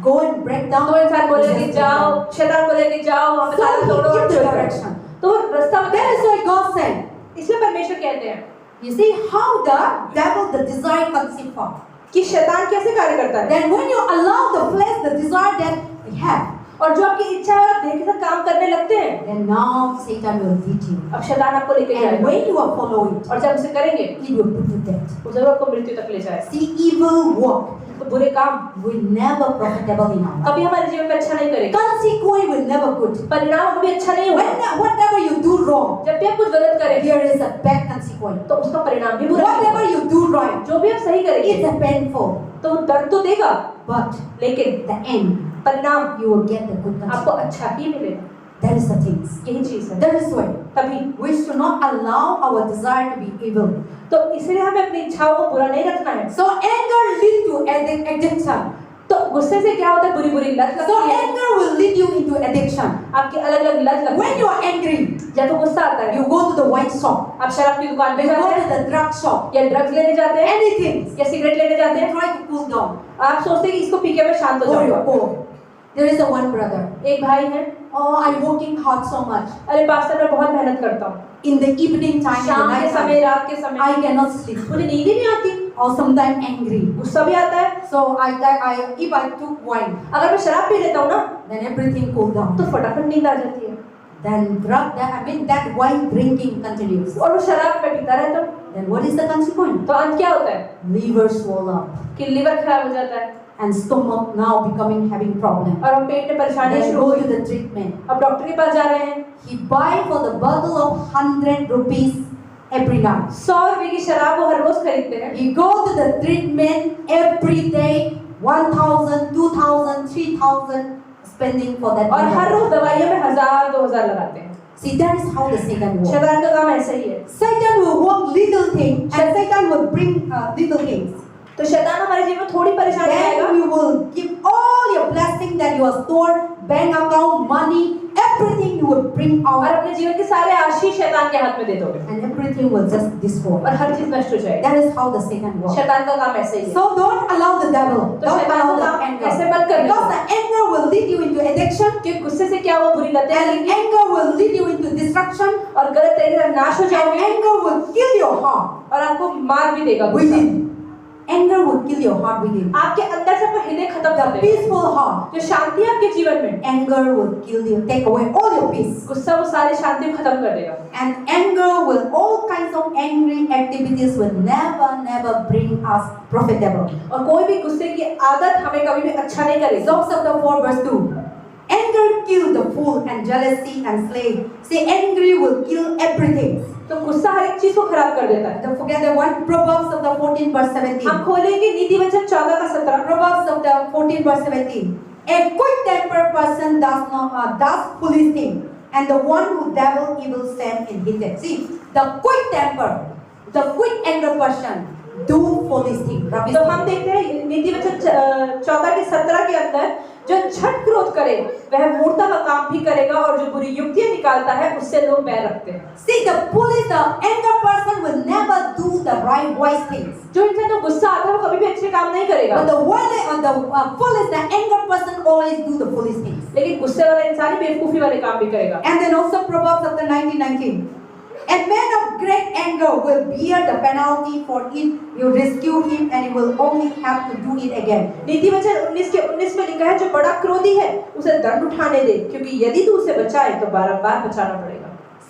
Go and break down. तो इंसान you बोले just कि pick जाओ, up. शैतान बोले कि जाओ वहाँ पे So ताला he तोड़ो और give the चोरी करो। direction. तो रास्ता That बताया, is why God said, इसलिए परमेश्वर कहते हैं you see how the devil, the desire conceived from. कि शैतान कैसे कार्य करता है। Then when you allow the flesh, the desire that we have, और जो आपकी इच्छा है आप देह के साथ काम करने लगते हैं, then now Satan will lead you. अब शैतान आपको लेके And जाएगा when you are following it, और जब उसे करेंगे it will put you to death. वो जरूर आपको मृत्यु तक ले जाएगा। See, evil work तो बुरे काम will never profitable in our life. कभी हमारे जीवन में अच्छा नहीं करेगा, Consequence will never good. परिणाम कभी अच्छा नहीं होगा। Whatever you do wrong, जब भी आप कुछ गलत करें there is a bad consequence. तो उसका परिणाम भी बुरा होगा। Whatever you do right, जो भी आप सही करेंगे it's a painful, तो दर्द तो देगा, but लेकिन the end, परिणाम you will get the good आपको consequence. अच्छा ही मिलेगा। That is the things. यही चीज है। That is why तभी we should not allow our desire to be evil. तो इसलिए हमें अपनी इच्छाओं को बुरा नहीं रखना है। So anger lead to addiction. तो गुस्से से क्या होता है, बुरी बुरी लत So लगती है, anger will lead you into addiction. आपकी अलग अलग लत लगती When है। you are angry, जब तो गुस्सा आता है you go to the wine shop, आप शराब की दुकान पे you जाते go हैं to the drug shop, या ड्रग्स लेने जाते हैं anything. या सिगरेट लेने जाते They हैं, try to cool down. आप सोचते हैं कि इसको पी के मैं शांत हो Or you जाऊंगा। go. There is a one brother. एक भाई है, Oh, I'm working hard so much. अरे पास्टर मैं बहुत मेहनत करता हूँ, In the evening time, in the शाम के night समय time, रात के समय I cannot sleep. मुझे नींद ही नहीं आती, Or sometimes angry. गुस्सा भी आता है। So if I took wine, अगर मैं शराब पी लेता हूँ ना then everything cool down. तो फटाफट नींद आ जाती है Then that wine drinking continues. और वो शराब में पीता रहता हूँ। Then what is the consequence? तो अंत क्या होता है Liver swell up कि लिवर खराब हो जाता है and stomach now having problem. और हम पेट में परेशानी Then शुरू go हुई। to the treatment. अब डॉक्टर के पास जा रहे हैं, He buy for the bottle of 100 rupees every night. 100 रुपए की शराब वो हर रोज खरीदते हैं। He go to the treatment every day, 1,000, 2,000, 3,000 spending for that. और हर रोज दवाइयों में 1000-2000 लगाते हैं। See, that is how the Satan works. शैतान का काम ऐसा ही है। Satan will work little things and Satan will bring little things. तो शैतान हमारे जीवन में थोड़ी परेशानी आएगा, Then you will give all your blessing that you have stored, bank account, money, everything you will bring और out, अपने जीवन के सारे आशीष शैतान के हाथ में दे दोगे and everything will just destroy. और हर चीज नष्ट हो जाएगी। That is how the Satan works. शैतान का काम ऐसा ही है। So don't allow the devil. तो Don't शैतान allow को the काम anger. ऐसे मत करना, Because the anger will lead you into addiction, कि गुस्से से क्या वो बुरी लतें and लगेंगी anger will lead you into destruction, और गलत तरीके से नाश हो and जाओगे anger will kill your heart और आपको मार भी देगा गुस्सा। within. Anger will kill your heart within. आपके अंदर से अपना हृदय खत्म कर The देगा। peaceful heart, जो शांति है आपके जीवन में, anger will kill you, take away all your peace. गुस्सा वो सारी शांति को खत्म कर देगा। And anger will, all kinds of angry activities will never bring us profitable. और कोई भी गुस्से की आदत हमें कभी भी अच्छा नहीं करेगी। Psalms chapter 4 verse 2. Anger kills the fool and jealousy and slave. See, angry will kill everything. तो गुस्सा हर एक चीज को खराब कर देता है। Don't forget the one, Proverbs chapter 14 verse 17. हम खोलेंगे नीति वचन 14 का 17। Proverbs chapter 14 verse 17. A quick-tempered person does foolish thing, and the one who devil evil stand in his head. See, the quick anger person do foolish thing. तो हम देखते हैं नीति वचन 14 के 17 के अंदर जो झट क्रोध करे वह मूर्खता का काम भी करेगा और जो बुरी युक्तियां निकालता है उससे लोग बैर रखते हैं। See, the anger person will never do the right wise things. जो इंसान को गुस्सा आता है वो कभी भी अच्छे काम नहीं करेगा, But the anger person always do the foolish things. लेकिन गुस्से वाला इंसान ही बेवकूफी वाले काम भी करेगा। And then also Proverbs chapter 19:19. A man of great anger will bear the penalty for it. You rescue him and he will only have to do it again. नीति वचन 19 के 19 में लिखा है जो बड़ा क्रोधी है उसे दंड उठाने दे, क्योंकि यदि तू उसे बचाए तो बार-बार बचाना पड़ेगा।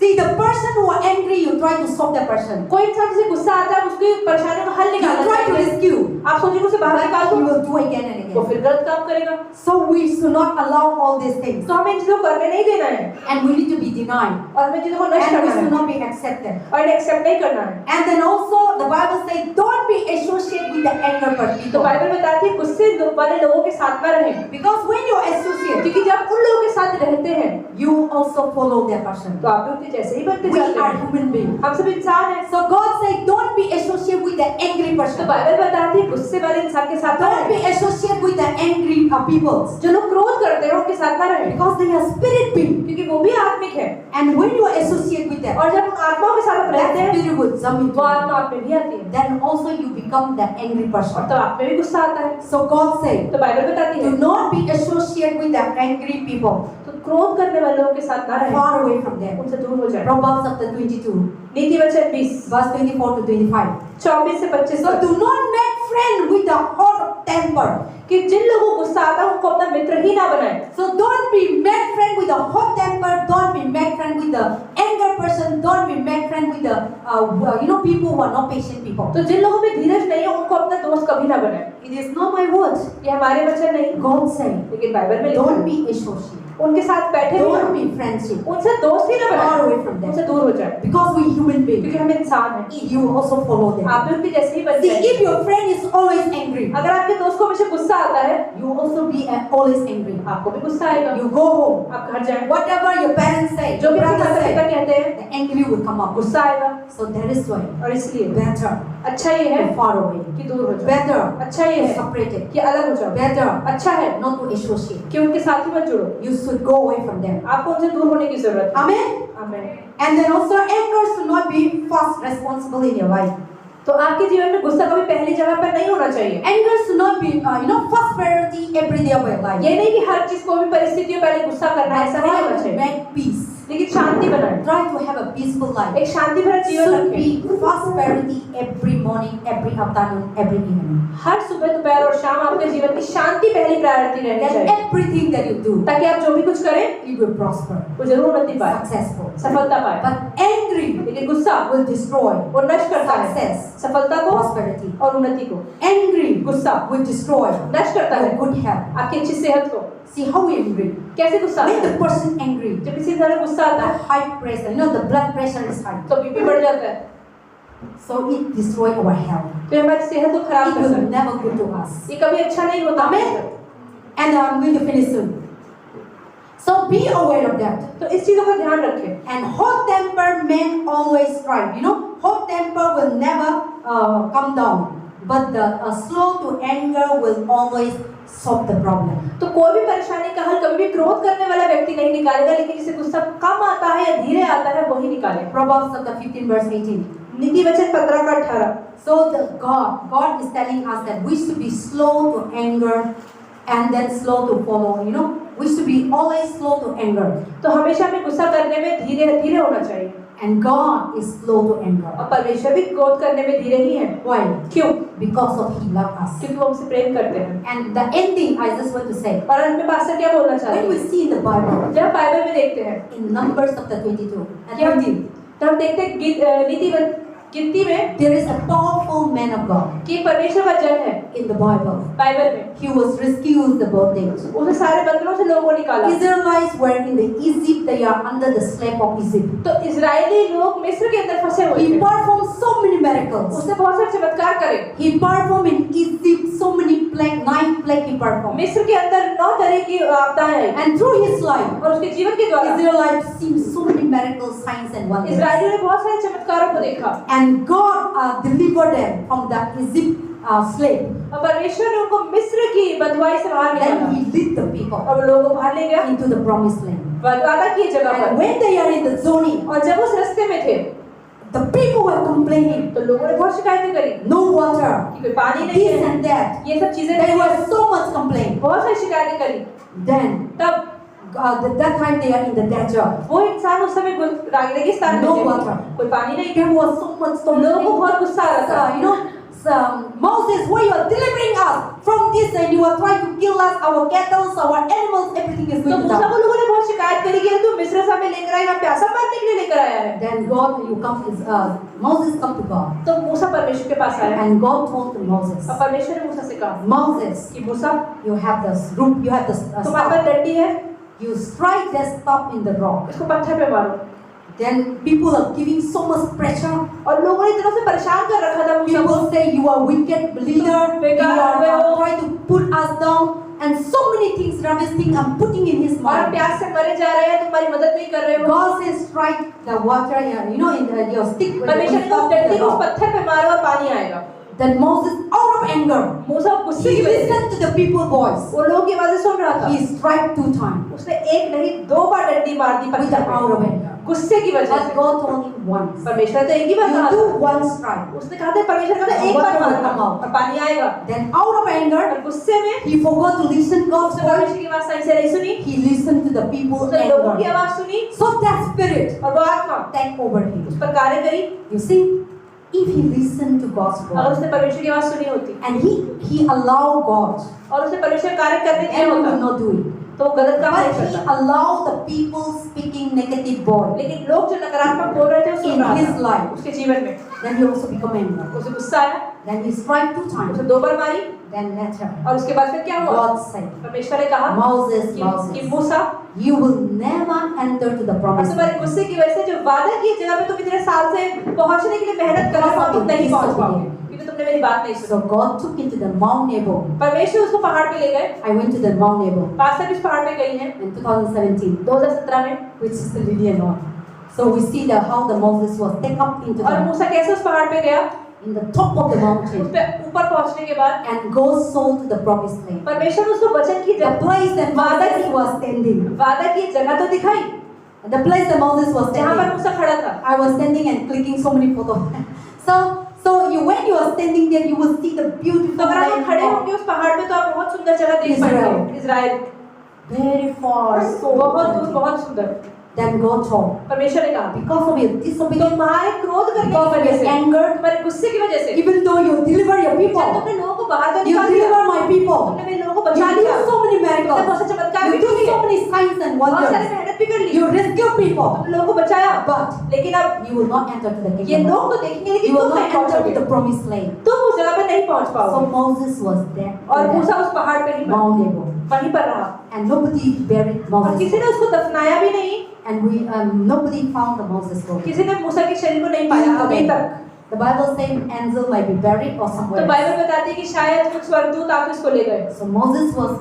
See, the person who are angry, you try to stop the person. कोई इंसान जिसे गुस्सा आता है उसकी परेशानियों का हल You निकालना try to चाहिए। rescue. आप सोचिए उसे बाहर निकाल But दो, you will do again and वो again. फिर गलत काम करेगा। So we should not allow all these things. तो हमें इन चीजों को करने नहीं देना है And we need to be denied. और हमें चीजों को नष्ट And we करना should है not be accepted. और इन्हें एक्सेप्ट नहीं करना है। And then also the Bible says, don't be associated with the anger people. तो बाइबल बताती है गुस्से वाले लोगों के साथ ना रहें, Because when you associate, क्योंकि जब उन लोगों के साथ रहते हैं you also follow that person. तो आप भी उनके जैसे ही बनते We जाते are हैं। human beings. हम सब इंसान हैं। So God said, don't be associated with the angry तो person. बाइबल बताती है गुस्से वाले इंसान के साथ ना Don't be रहें, associated with the angry people. जो लोग क्रोध करते हैं उनके साथ ना रहें, Because they are spirit beings. क्योंकि वो भी आत्मिक है। And when you associate with them, और जब उन आत्माओं के साथ आप that रहते हैं spirit will jump into वो you. आत्मा आप में भी आती है Then also you become the angry और person. तब आप में भी गुस्सा आता है। So God said, तो बाइबल बताती है do not be associated with the angry people. तो क्रोध करने वाले लोगों के साथ ना रहें, Far away from them. उनसे दूर हो जाए। Proverbs chapter 22, नीति वचन 20 verse 24 to 25. 24 से 25 So तक। do not make friends with the hot tempered. कि जिन लोगों को गुस्सा आता है उनको अपना मित्र ही ना बनाए। So don't be made friend with a hot temper. Don't be made friend with the anger person. Don't be made friend with the people who are not patient people. तो जिन लोगों में धीरज नहीं है उनको अपना दोस्त कभी ना बनाए। It is not my words. ये हमारे वचन नहीं, God said, लेकिन बाइबल में लिखा don't है, be associate. उनके साथ बैठे भी Don't ना, be friendship. उनसे दोस्त ही ना Far बनाए, away from them. उनसे दूर हो जाए, Because we human beings. क्योंकि हम इंसान हैं। You also follow them. आप भी उनके जैसे ही बन See, जाएंगे। if your friend is always angry, अगर आपके दोस्त को हमेशा गुस्सा आता है, you also be always angry. आपको भी गुस्सा आएगा। You go home. आप घर जाएं, Whatever your parents say, जो your भी brother माता पिता say, कहते हैं, the angry will come up. गुस्सा आएगा। So that is why और इसलिए better अच्छा ये है to far away. कि दूर हो जाओ, Better अच्छा ये to है separate it. कि अलग हो जाओ, Better अच्छा है not to associate. कि उनके साथ ही मत जुड़ो। You should go away from them. आपको उनसे दूर होने की जरूरत है। Amen. आमीन। And then also anger should not be first responsible in your life. तो आपके जीवन में गुस्सा कभी पहली जगह पर नहीं होना चाहिए। Anger should not be first priority every day of your life. ये नहीं कि हर चीज को भी परिस्थितियों पहले गुस्सा करना है, ऐसा नहीं Try होना to चाहिए, make peace. लेकिन शांति बनाए, Try to have a peaceful life. एक शांति भरा जीवन Should रखें। be first priority every morning, every afternoon, every evening. हर सुबह दोपहर और शाम आपके जीवन की शांति पहली प्रायोरिटी रहनी Then चाहिए, everything that you do, ताकि आप जो भी कुछ करें it will prosper, वो जरूर उन्नति पाए, successful. सफलता पाए। But angry लेकिन गुस्सा will destroy वो नष्ट करता है success, सफलता को prosperity. और उन्नति को। Angry गुस्सा will destroy नष्ट करता your है good health. आपकी अच्छी सेहत को। See how we angry. कैसे गुस्सा When आता the है? person angry, जब किसी तरह गुस्सा आता the है high pressure, the blood pressure is high. तो बीपी बढ़ जाता है, So it destroy our health. तो ये हमारी सेहत को खराब It कर सकता will है। never good to us. ये कभी अच्छा नहीं होता। Amen. And I'm going to finish soon. So be aware of that. तो इस चीजों का ध्यान रखें। And hot tempered men always strive. Hot temper will never come down. But the slow to anger will always solve the problem. तो कोई भी परेशानी का हल कभी भी क्रोध करने वाला व्यक्ति नहीं निकालेगा, लेकिन जिसे गुस्सा कम आता है या धीरे आता है वही निकालेगा। Proverbs chapter 15 verse 18. नीति वचन 15 का 18। So God is telling us that we should be slow to anger and then slow to follow. We should be always slow to anger. तो हमेशा हमें गुस्सा करने में धीरे धीरे होना चाहिए, And God is slow to anger. और परमेश्वर भी क्रोध करने में धीरे ही है। Why? क्यों? Because of He loves us. क्योंकि वो हमसे प्रेम करते हैं। And the ending I just want to say. और अंत में पास्टर क्या बोलना चाहते When we हैं? see in the Bible, जब बाइबल में देखते हैं in Numbers chapter 22 and कि 20, तो हम देखते हैं नीति गिनती में there is a powerful man of God कि परमेश्वर का जन है in the Bible. बाइबल में। He was rescued the bondage. उसे सारे बंधनों से लोगों को निकाला। Israelites were in the Egypt, they are under the slave of Egypt. तो इजरायली लोग मिस्र के अंदर फंसे हुए He थे। performed so many miracles. उसने बहुत सारे चमत्कार करे। He performed in Egypt so many plague, 9 plague he performed. मिस्र के अंदर 9 तरह की आपदाएं आई And through his life, और उसके जीवन के द्वारा Israelites seen so many miracles, signs and wonders. इजरायलियों ने बहुत सारे चमत्कारों को देखा And God delivered them from the Egypt slave. और परमेश्वर ने उनको मिस्र की बंधुआई से बाहर Then निकाला he led the people और वो लोगों को बाहर ले गया into the promised land. वादा की जगह And पर। when they are in the zoning, और जब उस रास्ते में थे the people were complaining, तो लोगों ने बहुत शिकायतें करी no water, कि कोई पानी नहीं this है, and that. ये सब चीजें They नहीं were है। so much complaining. बहुत सारी शिकायतें करी। Then तब that time they are in the desert. वो इंसान उस समय रेगिस्तान में No थे, water. कोई पानी नहीं था। There was so much तो लोगों को बहुत गुस्सा आ रहा था। Moses, why you are delivering us from this and you are trying to kill us, our cattle, our animals, everything is तो going to मूसा die. को लोगों ने बहुत शिकायत करी कि तू मिस्र से हमें लेकर आया, यहाँ प्यासा मारने के लिए लेकर आया है। Then Moses come to God. तो मूसा परमेश्वर के पास आया And God told to Moses, और परमेश्वर ने मूसा से कहा Moses, कि मूसा you have this root, you have this तुम्हारे staff. पास डंडी है, You strike that staff in the rock. इसको पत्थर पे मारो। Then people are giving so much pressure. और लोगों ने इतना से परेशान कर रखा था मूसा को। People say you are wicked leader, you are trying to put us down, and so many things Ramesh think I'm putting in his और mind. प्यास से मरे जा रहे हैं, तुम्हारी मदद नहीं कर रहे हो। God says strike the water, in your stick. When परमेश्वर you ने उस stop डंडी the को उस rock. पत्थर पे मारो और पानी आएगा। Then Moses, out of anger, मूसा गुस्से he की वजह से listened to the people's voice. वो लोगों की आवाज़ें सुन रहा था। He struck 2 times उसने एक नहीं 2 बार डंडी मार दी with the पत्थर out of पे, anger. गुस्से की वजह But से। God told him once. परमेश्वर ने तो एक ही बार You कहा do था। one strike. उसने कहा था परमेश्वर कहता है एक बार Water will मारना come out. और पानी आएगा। Then out of anger, और गुस्से में he forgot to listen God's उसने voice. परमेश्वर की आवाज़ सही से नहीं सुनी, He listened to the people's उसने लोगों की anger. आवाज़ सुनी So that spirit और वो आत्मा take over him. उस पर कार्य करी। You see, if he listened to God's अगर word उसने परमेश्वर की आवाज सुनी होती and he allowed God, और उसने परमेश्वर कार्य करने दिया then he will होता not do it. तो वो गलत काम नहीं But he करता। allowed the people speaking negative word, लेकिन लोग जो नकारात्मक बोल रहे थे वो सुन In रहा his था life. उसके जीवन में। then he also become angry. उसे गुस्सा आया, Then he struck 2 times. उसे 2 बार मारी Then later, और उसके बाद फिर क्या हुआ? God said, परमेश्वर ने कहा Moses, कि Moses, Musa, you will never enter to the और promised तुम्हारे land. गुस्से की वजह से जो वादा की जगह पे तुम इतने साल से पहुंचने के लिए मेहनत कर रहे हो तुम नहीं पहुंच पाओगे क्योंकि तुमने मेरी बात नहीं सुनी। So God took him to the Mount Nebo. परमेश्वर उसको पहाड़ पे ले गए। I went to the Mount Nebo pastor भी इस पहाड़ पे गई हैं in 2017, 2017 में, which is the Lydian one. So we see how the Moses was taken up into और the मूसा कैसे उस पहाड़ पे गया? in the top of the उस mountain पे ऊपर पहुंचने के बाद and go sold to the promised land. परमेश्वर ने उसको वचन की The जगह, place that Moses was standing, वादा की जगह तो दिखाई the place that Moses was जहाँ पर standing. मूसा खड़ा था। I was standing and clicking so many photos. So when you are standing there, you will see the तो beautiful अगर आप land खड़े of होंगे उस पहाड़ पे तो आप बहुत सुंदर जगह देख पाएंगे। इज़राइल very far, so बहुत दूर, beautiful. बहुत सुंदर। Then God told, परमेश्वर ने कहा because of your disobedience, तुम्हारे क्रोध करने की because of वजह your से, anger, तुम्हारे गुस्से की वजह से, even though you deliver your जब people, तुमने लोगों को बाहर तो you निकाल दिया, deliver my people, तुमने मेरे लोगों को you बचा do लिया, so many तुमने बहुत miracles, से चमत्कार भी you do किए, so many signs and बहुत सारे wonders, मेहनत भी कर ली, you rescue people, तुमने लोगों को बचाया, but लेकिन अब you will not enter to the ये kingdom. लोग तो देखेंगे लेकिन You will तुम नहीं not enter to पहुंचोगे, the promised land. तुम उस जगह पे नहीं पहुंच So पाओगे। Moses was there, और मूसा उस पहाड़ पे ही Mount Nebo, वहीं पर रहा and nobody buried और Moses, किसी ने उसको दफनाया भी नहीं, and nobody found the Moses body. किसी ने मूसा के शरीर को नहीं पाया अभी तक। The Bible says angel might be buried or तो somewhere. बाइबल बताती है कि शायद कुछ स्वर्गदूत आके उसको ले गए So Moses was,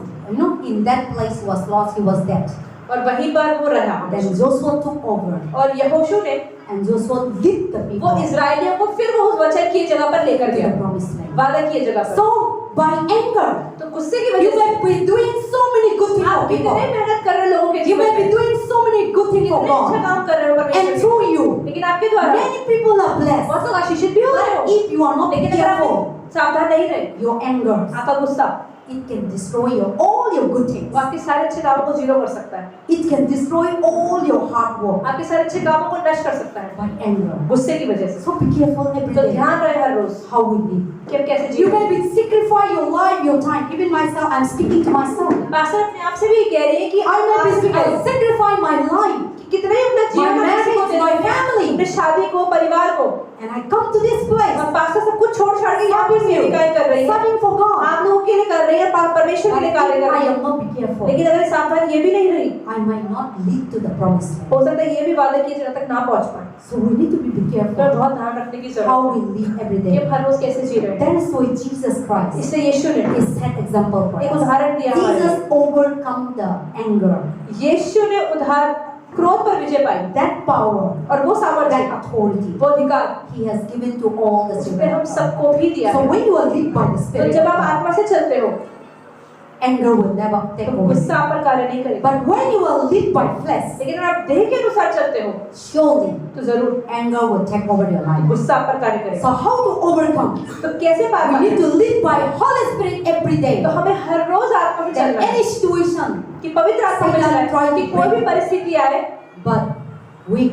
in that place was lost. He was dead. और वहीं पर वो रहा। Then Joshua took over, और यहोशू ने and Joshua led the वो people इजराइलियों को फिर वो उस वचन की जगह पर लेकर to गया, the promised land. वादा की जगह पर। So by anger, तो गुस्से की you वजह से may be doing so many good things आप for कितने people. मेहनत कर रहे हो लोगों के You जीवन may be में, doing so many good things for कितने अच्छा God, काम कर रहे हो and परमेश्वर के, through you, लेकिन आपके द्वारा many people are blessed. बहुत लोग आशीषित भी हो रहे हो, But if you are not लेकिन अगर careful, आप सावधान नहीं रहे, your anger, आपका गुस्सा it can destroy all your good things. वो आपके सारे अच्छे कामों को जीरो कर सकता है, It can destroy all your hard work आपके सारे अच्छे कामों को नष्ट कर सकता है by anger. गुस्से की वजह से। So be careful every तो day ध्यान रहे हर रोज how we live. कि हम कैसे You जीवन। may be sacrifice your life, your time. Even myself, I'm speaking to myself. Pastor अपने आप से भी कह रही है कि I may be आप I sacrifice my life, कितना ही अपना my जीवन marriage, my family, अपने शादी को, परिवार को, and I come to this place और पास्टर सब कुछ छोड़ छाड़ के यहाँ पे सेविकाएं कर रही है, serving for God. आप लोगों के लिए कर रही है, परमेश्वर के लिए कार्य कर I रही है, am not be careful. लेकिन अगर सावधान ये भी नहीं रही, I might not lead to the promised land. हो सकता है ये भी वादा की जगह तक ना पहुंच पाए। So we need to be तो careful बहुत ध्यान रखने की how जरूरत we live every है day. कि हम हर रोज कैसे जी रहे हैं। That is why Jesus Christ इसलिए यीशु ने is set example for एक us. उदाहरण दिया हमारे लिए। Jesus overcome the anger, यीशु ने उधार क्रोध पर विजय पाई that power, और वो सामर्थ्य, that authority वो अधिकार He has given to all the उस पे children हम of God. सबको भी दिया So है। when you are led by the तो Spirit, जब of आप God, आत्मा से चलते हो anger will never take तो over. गुस्सा आप पर कार्य नहीं करेगा, But when you are led by flesh, लेकिन अगर आप देह के अनुसार चलते हो surely तो जरूर anger will take over your life. गुस्सा आप पर कार्य करेगा। So how to overcome? तो कैसे पार We need पाएं? to live by Holy Spirit every day. तो हमें हर रोज आत्मा से That चलना है any situation, कि पवित्र आत्मा में चलना है कि कोई भी परिस्थिति आए but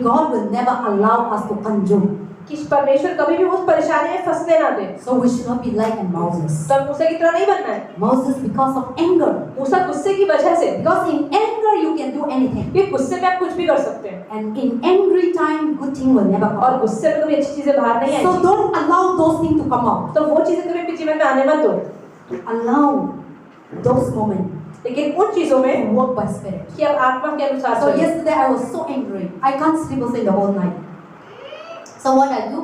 God will never allow us to consume. कि परमेश्वर कभी भी उस परेशानी में फंसने ना दे। So we should not be like Moses. तो मूसा की तरह नहीं बनना है। Moses, because of anger, मूसा गुस्से की वजह से, because in anger you can do anything, कि गुस्से में आप कुछ भी कर सकते हैं and in angry time good thing will never और come. गुस्से में कभी अच्छी चीजें बाहर नहीं So आएंगी। don't allow those things to come out. तो वो चीजें कभी अपने जीवन में आने मत दो, Allow those moments लेकिन उन चीजों में to work by Spirit. कि आप आत्मा के अनुसार So चलें। yesterday I was so angry. I can't sleep also in the whole night. So what I do?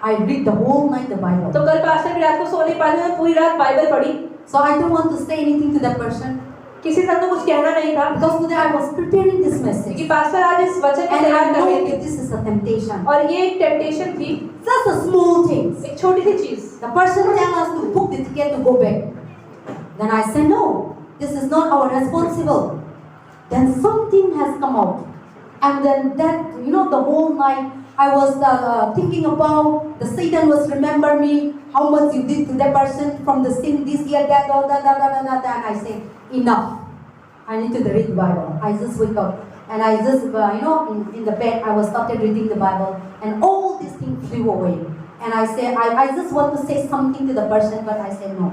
I read the whole night the तो Bible. कल पास्टर भी रात को सो नहीं पाते थे, पूरी रात बाइबल पढ़ी। So I don't want to say anything to that person किसी से तो कुछ कहना नहीं था because today I was preparing this message क्योंकि पास्टर आज इस वचन को and तैयार I कर know रहे थे that this is a temptation. और ये एक टेम्पटेशन थी, Just a small things. एक छोटी सी चीज। The person tell us to book the ticket to go back. Then I say no, this is not our responsible. Then something has come out, and then that the whole night I was thinking about the Satan was remember me how much you did to that person from the sin this year that and I say enough. I need to read the Bible. I just wake up and I just in the bed I was started reading the Bible and all these things flew away. and I say, I just want to say something to the person, but I say no.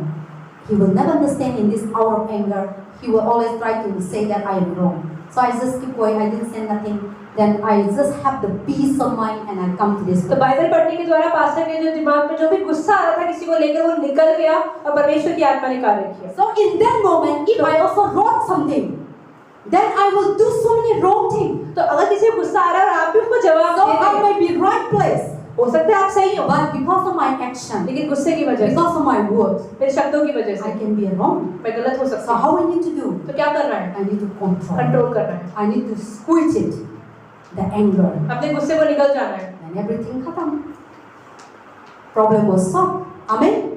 He will never understand in this hour of anger. He will always try to say that I am wrong. So I just keep going. I didn't say nothing. Then I just have the peace of mind and I come to this. तो Bible पढ़ने के द्वारा pastor के जो दिमाग में जो भी गुस्सा आ रहा था किसी को लेकर वो निकल गया और परमेश्वर की आत्मा ने कार्य किया. So in that moment, if I also wrote something, then I will do so many wrong things. तो अगर किसी को गुस्सा आ रहा है और आप भी उसको जवाब So दे I रहे may be right place, हो सकता है आप सही हो, but because of my action, लेकिन गुस्से की वजह से, because of my words, मेरे शब्दों की वजह I से can be wrong. मैं गलत हो So सकता हूँ. how we need to do? तो क्या करना है? I need to control. Control करना है. I need to squeeze it, the anger, अपने गुस्से को निकल जाना है. and everything khatam. Problem was solved. Amen.